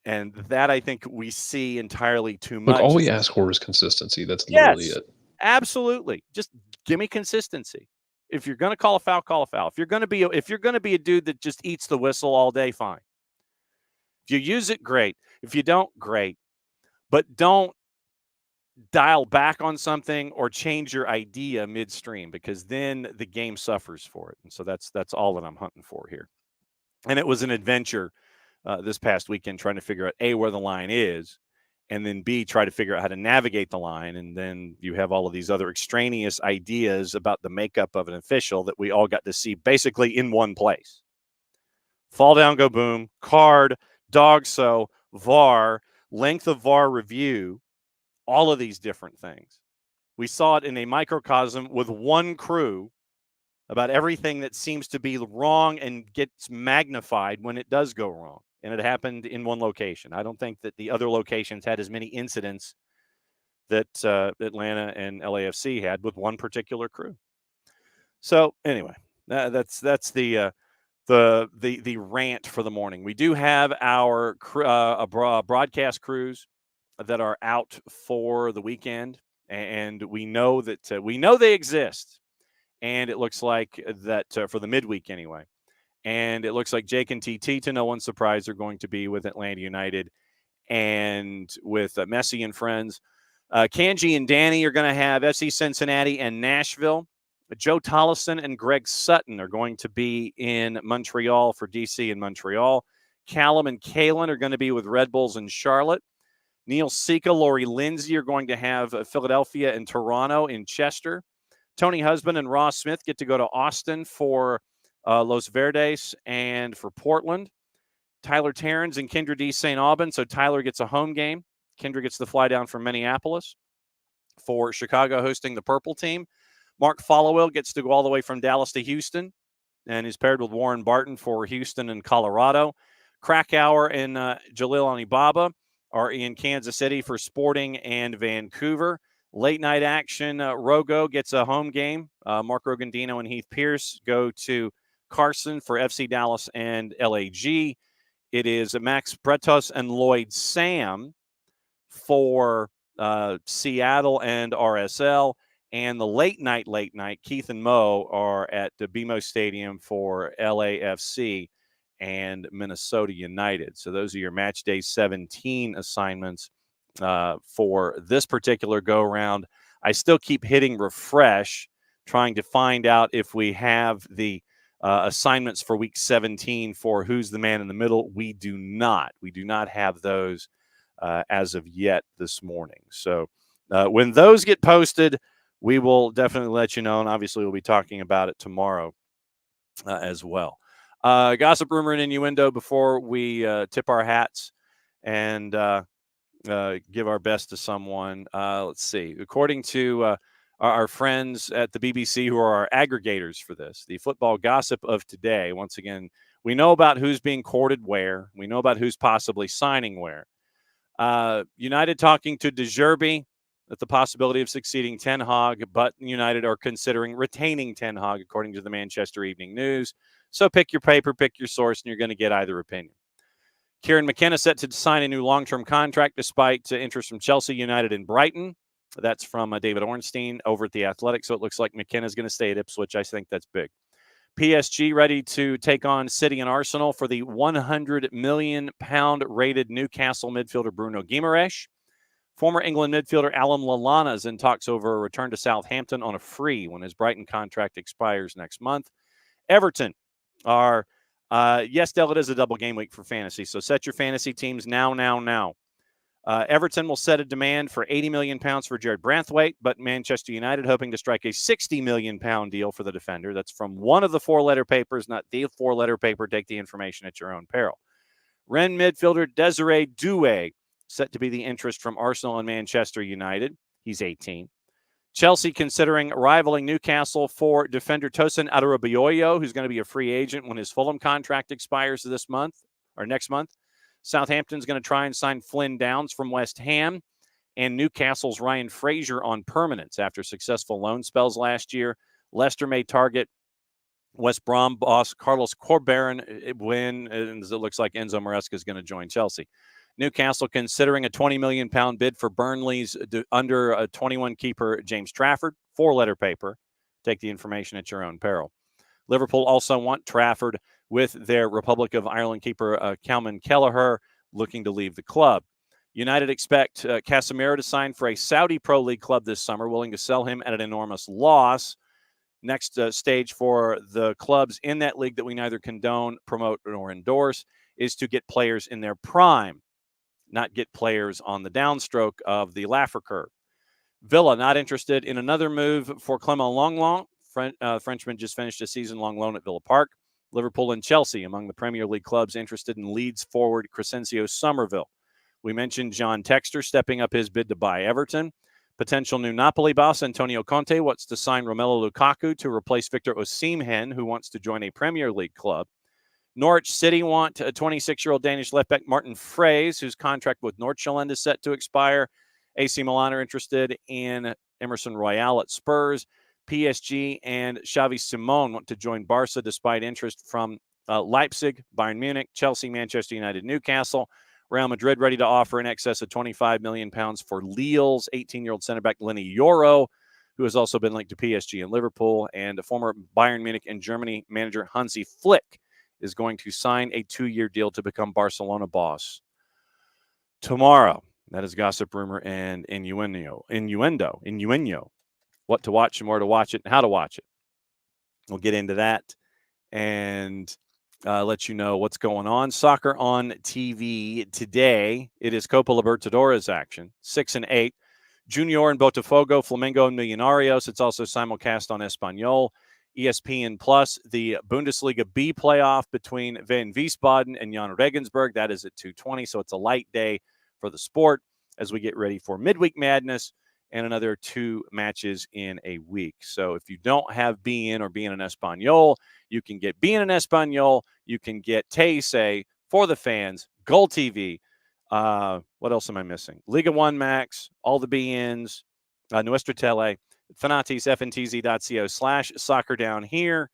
And that, I think, we see entirely too much. Look, all we ask for is consistency. That's literally it. Absolutely. Just give me consistency. If you're going to call a foul, call a foul. If you're going to be a dude that just eats the whistle all day, fine. If you use it, great. If you don't, great. But don't dial back on something or change your idea midstream, because then the game suffers for it. And so that's all that I'm hunting for here. And it was an adventure this past weekend trying to figure out, A, where the line is, and then B, try to figure out how to navigate the line. And then you have all of these other extraneous ideas about the makeup of an official that we all got to see basically in one place. Fall down, go boom, card, dog, so VAR, length of VAR review, all of these different things. We saw it in a microcosm with one crew about everything that seems to be wrong and gets magnified when it does go wrong. And it happened in one location. I don't think that the other locations had as many incidents that Atlanta and LAFC had with one particular crew. So anyway, that's the rant for the morning. We do have our broadcast crews that are out for the weekend, and we know that they exist. And it looks like that for the midweek anyway. And it looks like Jake and TT, to no one's surprise, are going to be with Atlanta United and with Messi and friends. Kanji and Danny are going to have FC Cincinnati and Nashville. Joe Tollison and Greg Sutton are going to be in Montreal for DC and Montreal. Callum and Kalen are going to be with Red Bulls in Charlotte. Neil Sika, Lori Lindsay are going to have Philadelphia and Toronto in Chester. Tony Husband and Ross Smith get to go to Austin for Los Verdes and for Portland. Tyler Terrens and Kendra D. St. Aubin. So Tyler gets a home game. Kendra gets the fly down from Minneapolis for Chicago hosting the Purple team. Mark Followill gets to go all the way from Dallas to Houston and is paired with Warren Barton for Houston and Colorado. Krakauer and Jalil Anibaba are in Kansas City for Sporting and Vancouver. Late night action, Rogo gets a home game. Mark Rogandino and Heath Pierce go to Carson for FC Dallas and LAG. It is Max Bretos and Lloyd Sam for Seattle and RSL. And the late night, Keith and Mo are at the BMO Stadium for LAFC and Minnesota United. So those are your match day 17 assignments for this particular go-round. I still keep hitting refresh, trying to find out if we have the assignments for week 17 for who's the man in the middle. We do not. We do not have those as of yet this morning. So when those get posted, we will definitely let you know, and obviously we'll be talking about it tomorrow as well. Gossip, rumor, and innuendo before we tip our hats and give our best to someone. Let's see. According to our friends at the BBC, who are our aggregators for this, the football gossip of today, once again, we know about who's being courted where. We know about who's possibly signing where. United talking to De Zerbi at the possibility of succeeding Ten Hag, but United are considering retaining Ten Hag, according to the Manchester Evening News. So pick your paper, pick your source, and you're going to get either opinion. Kieran McKenna set to sign a new long-term contract despite interest from Chelsea, United, and Brighton. That's from David Ornstein over at The Athletic. So it looks like McKenna's going to stay at Ipswich. I think that's big. PSG ready to take on City and Arsenal for the £100 million rated Newcastle midfielder Bruno Guimaraes. Former England midfielder Alan Lallana is in talks over a return to Southampton on a free when his Brighton contract expires next month. Everton are, yes, Dale, it is a double game week for fantasy, so set your fantasy teams now. Everton will set a demand for £80 million for Jared Branthwaite, but Manchester United hoping to strike a £60 million deal for the defender. That's from one of the four-letter papers, not the four-letter paper. Take the information at your own peril. Rennes midfielder Desiree Doué set to be the interest from Arsenal and Manchester United. He's 18. Chelsea considering rivaling Newcastle for defender Tosin Adarabioyo, who's going to be a free agent when his Fulham contract expires this month or next month. Southampton's going to try and sign Flynn Downs from West Ham, and Newcastle's Ryan Fraser on permanence after successful loan spells last year. Leicester may target West Brom boss Carlos Corberán when it looks like Enzo Maresca is going to join Chelsea. Newcastle considering a £20 million bid for Burnley's under 21 keeper James Trafford. Four-letter paper. Take the information at your own peril. Liverpool also want Trafford with their Republic of Ireland keeper Calman Kelleher looking to leave the club. United expect Casemiro to sign for a Saudi Pro League club this summer, willing to sell him at an enormous loss. Next stage for the clubs in that league that we neither condone, promote, nor endorse is to get players in their prime, not get players on the downstroke of the Laffer curve. Villa not interested in another move for Clement Lenglet. Frenchman just finished a season-long loan at Villa Park. Liverpool and Chelsea among the Premier League clubs interested in Leeds forward Crescencio Somerville. We mentioned John Textor stepping up his bid to buy Everton. Potential new Napoli boss Antonio Conte wants to sign Romelu Lukaku to replace Victor Osimhen, who wants to join a Premier League club. Norwich City want a 26-year-old Danish left-back Martin Fraze, whose contract with Nordsjælland is set to expire. AC Milan are interested in Emerson Royale at Spurs. PSG and Xavi Simon want to join Barca despite interest from Leipzig, Bayern Munich, Chelsea, Manchester United, Newcastle. Real Madrid ready to offer in excess of £25 million for Lille's 18-year-old center back Lenny Yoro, who has also been linked to PSG and Liverpool. And a former Bayern Munich and Germany manager Hansi Flick is going to sign a 2-year deal to become Barcelona boss tomorrow. That is gossip, rumor, and innuendo. What to watch and where to watch it and how to watch it. We'll get into that and let you know what's going on. Soccer on TV today. It is Copa Libertadores action, 6 and 8. Junior and Botafogo, Flamengo and Millonarios. It's also simulcast on Espanol. ESPN Plus, the Bundesliga B playoff between Van Wiesbaden and Jan Regensburg. That is at 2:20, so it's a light day for the sport as we get ready for Midweek Madness and another 2 matches in a week. So if you don't have BN or BN in Espanol, you can get BN in Espanol. You can get Teise for the fans, Goal TV. What else am I missing? Liga 1 Max, all the BNs, Nuestra Tele, Fanatis, fntz.co/soccer down here.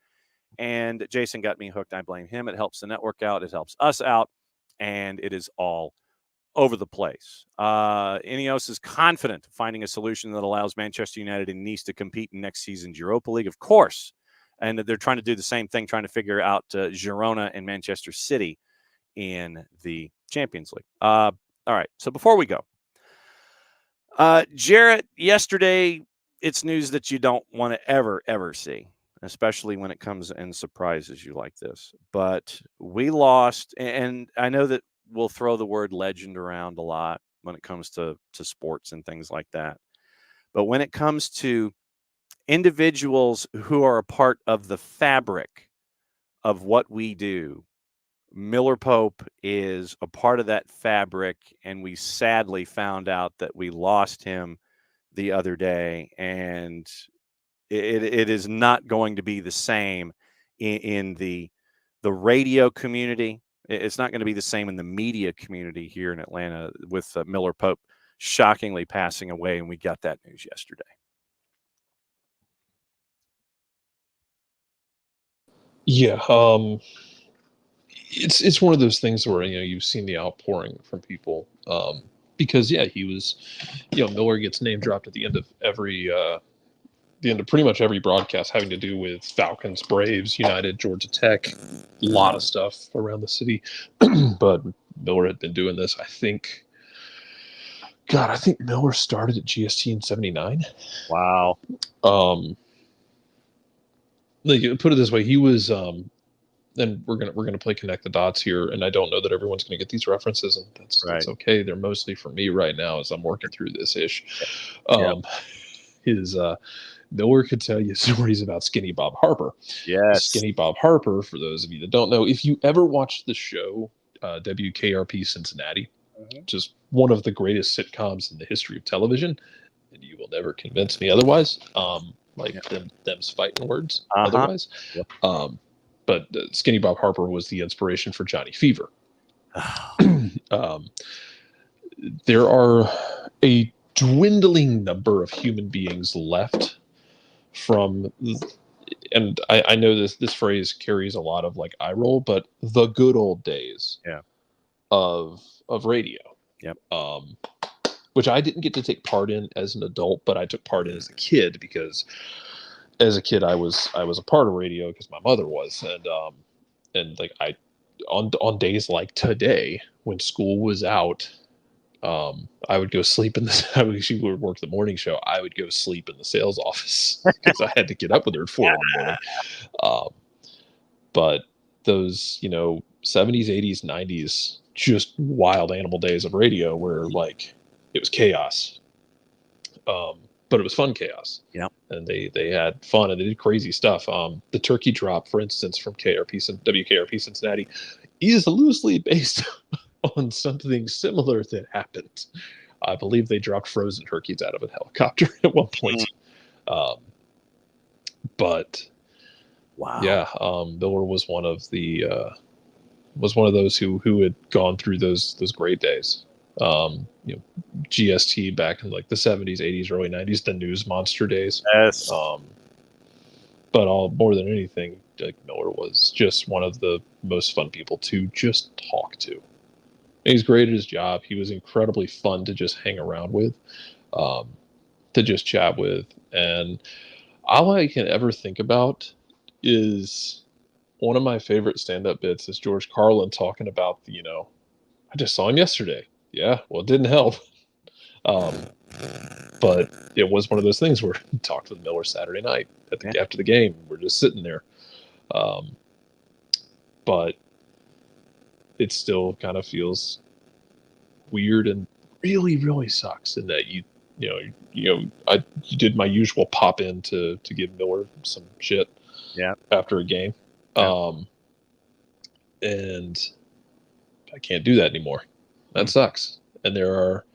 And Jason got me hooked. I blame him. It helps the network out. It helps us out. And it is all over the place. Ineos is confident of finding a solution that allows Manchester United and Nice to compete in next season's Europa League, of course. And they're trying to do the same thing, trying to figure out Girona and Manchester City in the Champions League. All right. So before we go, Jarrett, yesterday, it's news that you don't want to ever see, especially when it comes and surprises you like this. But we lost, and I know that we'll throw the word legend around a lot when it comes to sports and things like that. But when it comes to individuals who are a part of the fabric of what we do, Miller Pope is a part of that fabric, and we sadly found out that we lost him the other day, and it is not going to be the same in the radio community. It's not going to be the same in the media community here in Atlanta with Miller Pope shockingly passing away, and we got that news yesterday. Yeah, it's one of those things where you've seen the outpouring from people because he was Miller gets name dropped at the end of pretty much every broadcast having to do with Falcons, Braves, United, Georgia Tech, a lot of stuff around the city. But Miller had been doing this, I think Miller started at GST in '79. Wow. Put it this way, he was and we're gonna play connect the dots here, and I don't know that everyone's gonna get these references, and that's okay. They're mostly for me right now as I'm working through this ish. His Miller could tell you stories about Skinny Bob Harper. Yes. Skinny Bob Harper, for those of you that don't know, if you ever watched the show WKRP Cincinnati, just one of the greatest sitcoms in the history of television, and you will never convince me otherwise. Them's fighting words otherwise. But Skinny Bob Harper was the inspiration for Johnny Fever. There are a dwindling number of human beings left from, and I know this phrase carries a lot of eye roll, but the good old days of radio. Yep. Which I didn't get to take part in as an adult, but I took part in as a kid because as a kid I was a part of radio because my mother was, and I on days like today when school was out, I would go sleep in she would work the morning show. I would go sleep in the sales office because I had to get up with her at 4 a.m. But those 70s, 80s, 90s, just wild animal days of radio where it was chaos. But it was fun chaos. Yeah. And they had fun and they did crazy stuff. The turkey drop, for instance, from WKRP Cincinnati is loosely based on something similar that happened. I believe they dropped frozen turkeys out of a helicopter at one point. But wow. Yeah, Miller was one of those who had gone through those great days. GST back in the 70s, 80s, early 90s, the news monster days. Yes. But more than anything, Miller was just one of the most fun people to just talk to. And he's great at his job. He was incredibly fun to just hang around with, to just chat with. And all I can ever think about is one of my favorite stand-up bits is George Carlin talking about I just saw him yesterday. Yeah, well, it didn't help. But it was one of those things where we talked with Miller Saturday night after the game. We're just sitting there. But it still kind of feels weird and really, really sucks in that you did my usual pop in to give Miller some shit after a game. And I can't do that anymore. That sucks. And there are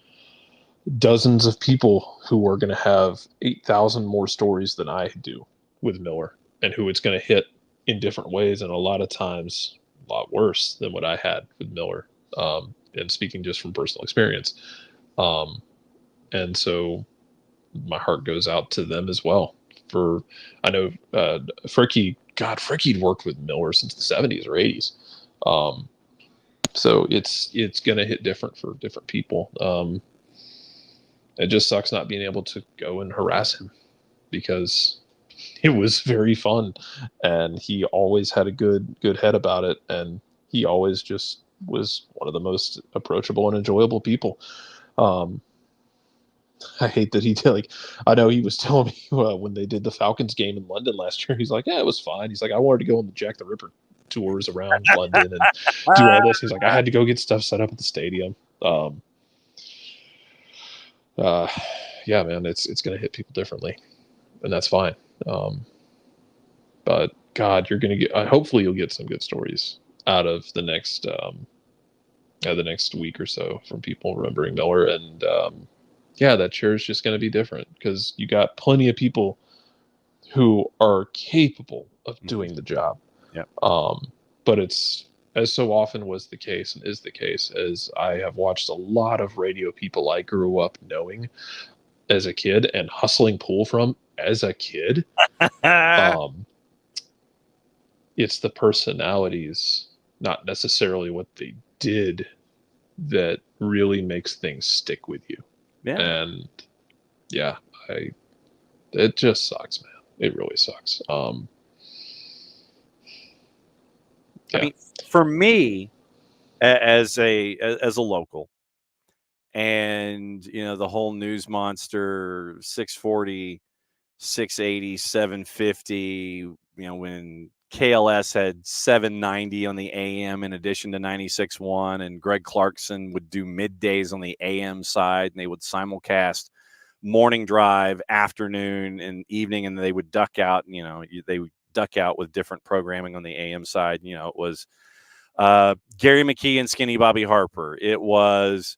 dozens of people who are going to have 8,000 more stories than I do with Miller, and who it's going to hit in different ways, and a lot of times a lot worse than what I had with Miller. And speaking just from personal experience. And so my heart goes out to them as well. I know Fricky'd worked with Miller since the 70s or 80s. So it's going to hit different for different people. It just sucks not being able to go and harass him, because it was very fun and he always had a good head about it. And he always just was one of the most approachable and enjoyable people. I hate that I know he was telling me when they did the Falcons game in London last year, he's like, yeah, it was fine. He's like, I wanted to go on the Jack the Ripper tours around London and do all this. He's like, I had to go get stuff set up at the stadium. Yeah, man, it's going to hit people differently, and that's fine. But God, you're going to get, hopefully you'll get some good stories out of the next week or so from people remembering Miller. And yeah, that chair is just going to be different, because you got plenty of people who are capable of doing the job. Yep. But it's, as so often was the case and is the case, as I have watched a lot of radio people I grew up knowing as a kid and hustling pool from as a kid. It's the personalities, not necessarily what they did, that really makes things stick with you. Yeah. And yeah, it just sucks, man. It really sucks. I mean, for me, as a local, and the whole news monster 640, 680, 750, when KLS had 790 on the AM in addition to 96.1, and Greg Clarkson would do middays on the AM side, and they would simulcast morning drive, afternoon, and evening, and they would duck out. They would duck out with different programming on the AM side. It was Gary McKee and Skinny Bobby Harper. It was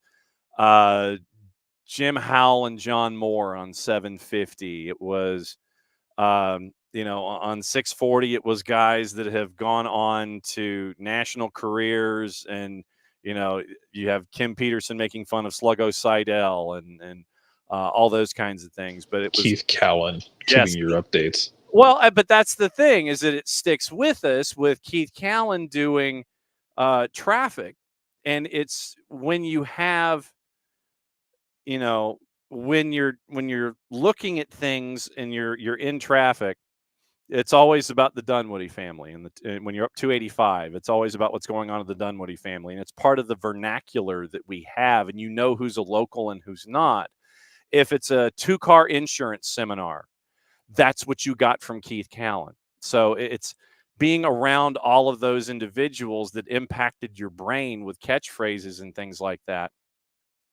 Jim Howell and John Moore on 750. It was on 640, it was guys that have gone on to national careers, and you have Kim Peterson making fun of Sluggo Seidel and all those kinds of things. But it was Keith Callan giving your updates. Well, but that's the thing, is that it sticks with us, with Keith Callan doing traffic. And it's when you have, when you're looking at things and you're in traffic, it's always about the Dunwoody family. And when you're up 285, it's always about what's going on with the Dunwoody family. And it's part of the vernacular that we have. And who's a local and who's not. If it's a 2-car insurance seminar, that's what you got from Keith Callan. So it's being around all of those individuals that impacted your brain with catchphrases and things like that.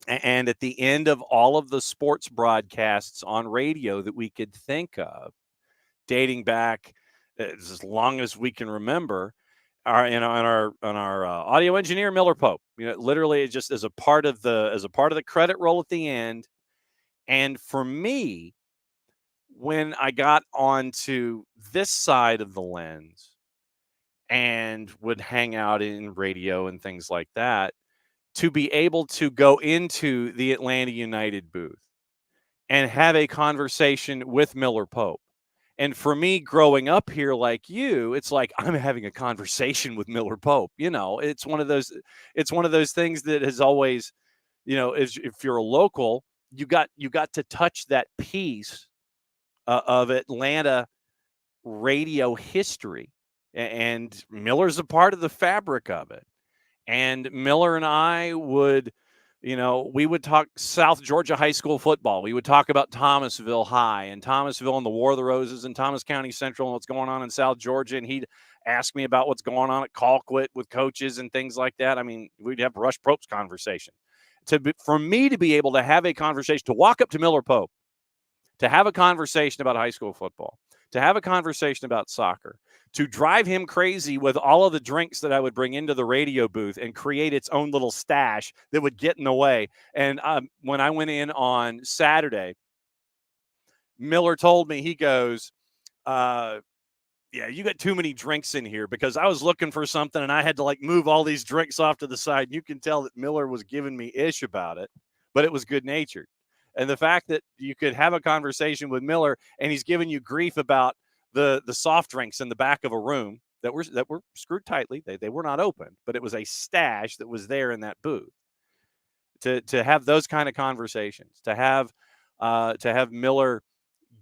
And at the end of all of the sports broadcasts on radio that we could think of, dating back as long as we can remember, our audio engineer Miller Pope, literally just as a part of the credit roll at the end. And for me, when I got onto this side of the lens and would hang out in radio and things like that, to be able to go into the Atlanta United booth and have a conversation with Miller Pope. And for me, growing up here like you, it's like I'm having a conversation with Miller Pope. It's one of those things that has always, if you're a local, you got to touch that piece of Atlanta radio history, and Miller's a part of the fabric of it. And Miller and I would We would talk South Georgia high school football. We would talk about Thomasville High and Thomasville and the War of the Roses and Thomas County Central and what's going on in South Georgia. And he'd ask me about what's going on at Colquitt with coaches and things like that. I mean, we'd have Rush Pope's conversation. For me to be able to have a conversation, to walk up to Miller Pope, to have a conversation about high school football, to have a conversation about soccer, to drive him crazy with all of the drinks that I would bring into the radio booth and create its own little stash that would get in the way. And when I went in on Saturday, Miller told me, he goes, yeah, you got too many drinks in here, because I was looking for something and I had to move all these drinks off to the side. And you can tell that Miller was giving me ish about it, but it was good natured. And the fact that you could have a conversation with Miller and he's giving you grief about the soft drinks in the back of a room that were screwed tightly. They were not open, but it was a stash that was there in that booth. To have those kind of conversations, to have Miller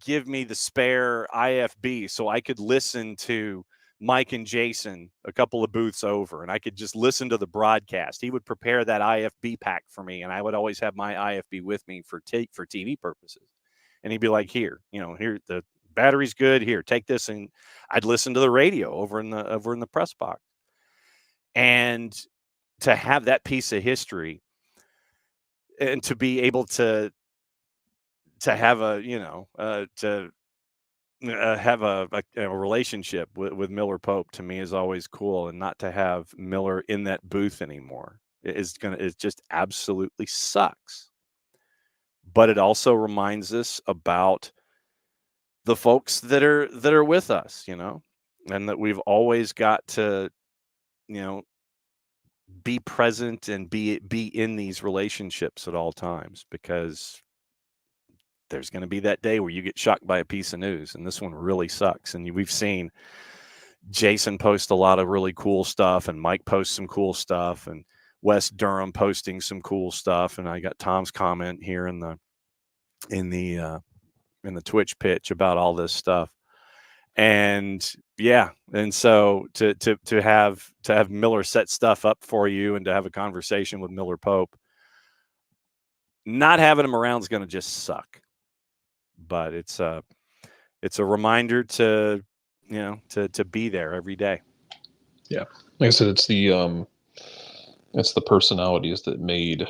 give me the spare IFB so I could listen to Mike and Jason a couple of booths over, and I could just listen to the broadcast. He would prepare that IFB pack for me, and I would always have my IFB with me for TV purposes. And he'd be like, here, here, the battery's good. Here, take this. And I'd listen to the radio over in the press box. And to have that piece of history and to be able to have have a relationship with Miller Pope, to me, is always cool. And not to have Miller in that booth anymore it just absolutely sucks. But it also reminds us about the folks that are with us, and that we've always got to, be present and be in these relationships at all times, because there's going to be that day where you get shocked by a piece of news, and this one really sucks. And we've seen Jason post a lot of really cool stuff, and Mike post some cool stuff, and Wes Durham posting some cool stuff, and I got Tom's comment here in the Twitch pitch about all this stuff. And yeah, and so to have Miller set stuff up for you and to have a conversation with Miller Pope, not having him around is going to just suck. But it's a reminder to be there every day. Yeah, like I said, it's the personalities that make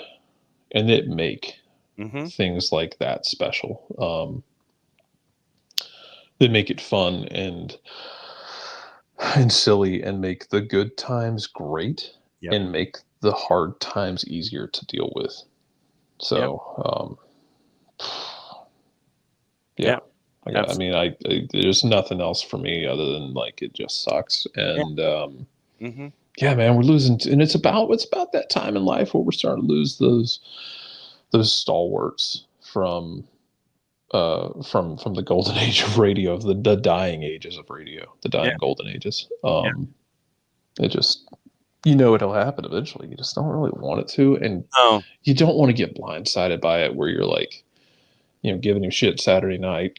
things like that special. They make it fun and silly, and make the good times great, and make the hard times easier to deal with. So, yeah. I mean, there's nothing else for me other than it just sucks. And yeah, man, we're losing, and it's about that time in life where we're starting to lose those stalwarts from the golden age of radio, the dying ages of radio, the dying golden ages. It just, it'll happen eventually. You just don't really want it to, and you don't want to get blindsided by it, where you're giving him shit Saturday night.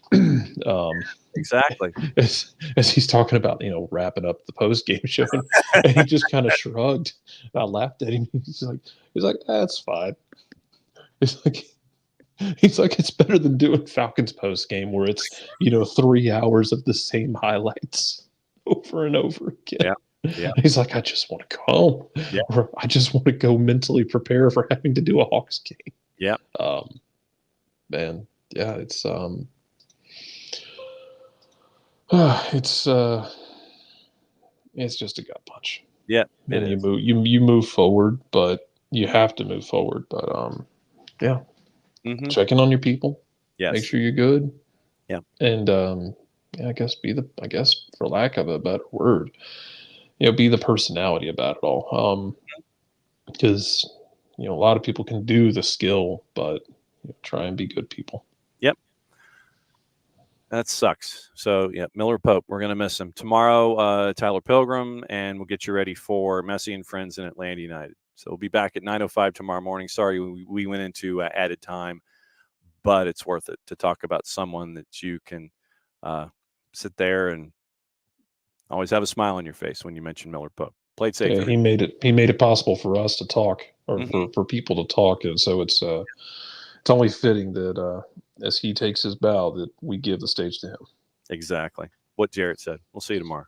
Exactly. As he's talking about, wrapping up the post game show, and he just kind of shrugged. And I laughed at him. He's like, that's fine. He's like, it's better than doing Falcons post game, where it's 3 hours of the same highlights over and over again. Yeah. He's like, I just want to go home. Yeah. Or I just want to go mentally prepare for having to do a Hawks game. Yeah. Man, yeah, it's just a gut punch. Yeah. And you move forward, but you have to move forward. But yeah. Mm-hmm. Check in on your people. Yes. Make sure you're good. Yeah. And I guess for lack of a better word, be the personality about it all. Because a lot of people can do the skill, but try and be good people. Yep. That sucks. So yeah, Miller Pope, we're gonna miss him. Tomorrow, Tyler Pilgrim, and we'll get you ready for Messi and Friends in Atlanta United. So we'll be back at 9:05 tomorrow morning. Sorry we went into added time, but it's worth it to talk about someone that you can sit there and always have a smile on your face when you mention Miller Pope. Played safe. Yeah, he made it possible for us to talk, or Mhm. for people to talk, and so it's only fitting that as he takes his bow, that we give the stage to him. Exactly what Jarrett said. We'll see you tomorrow.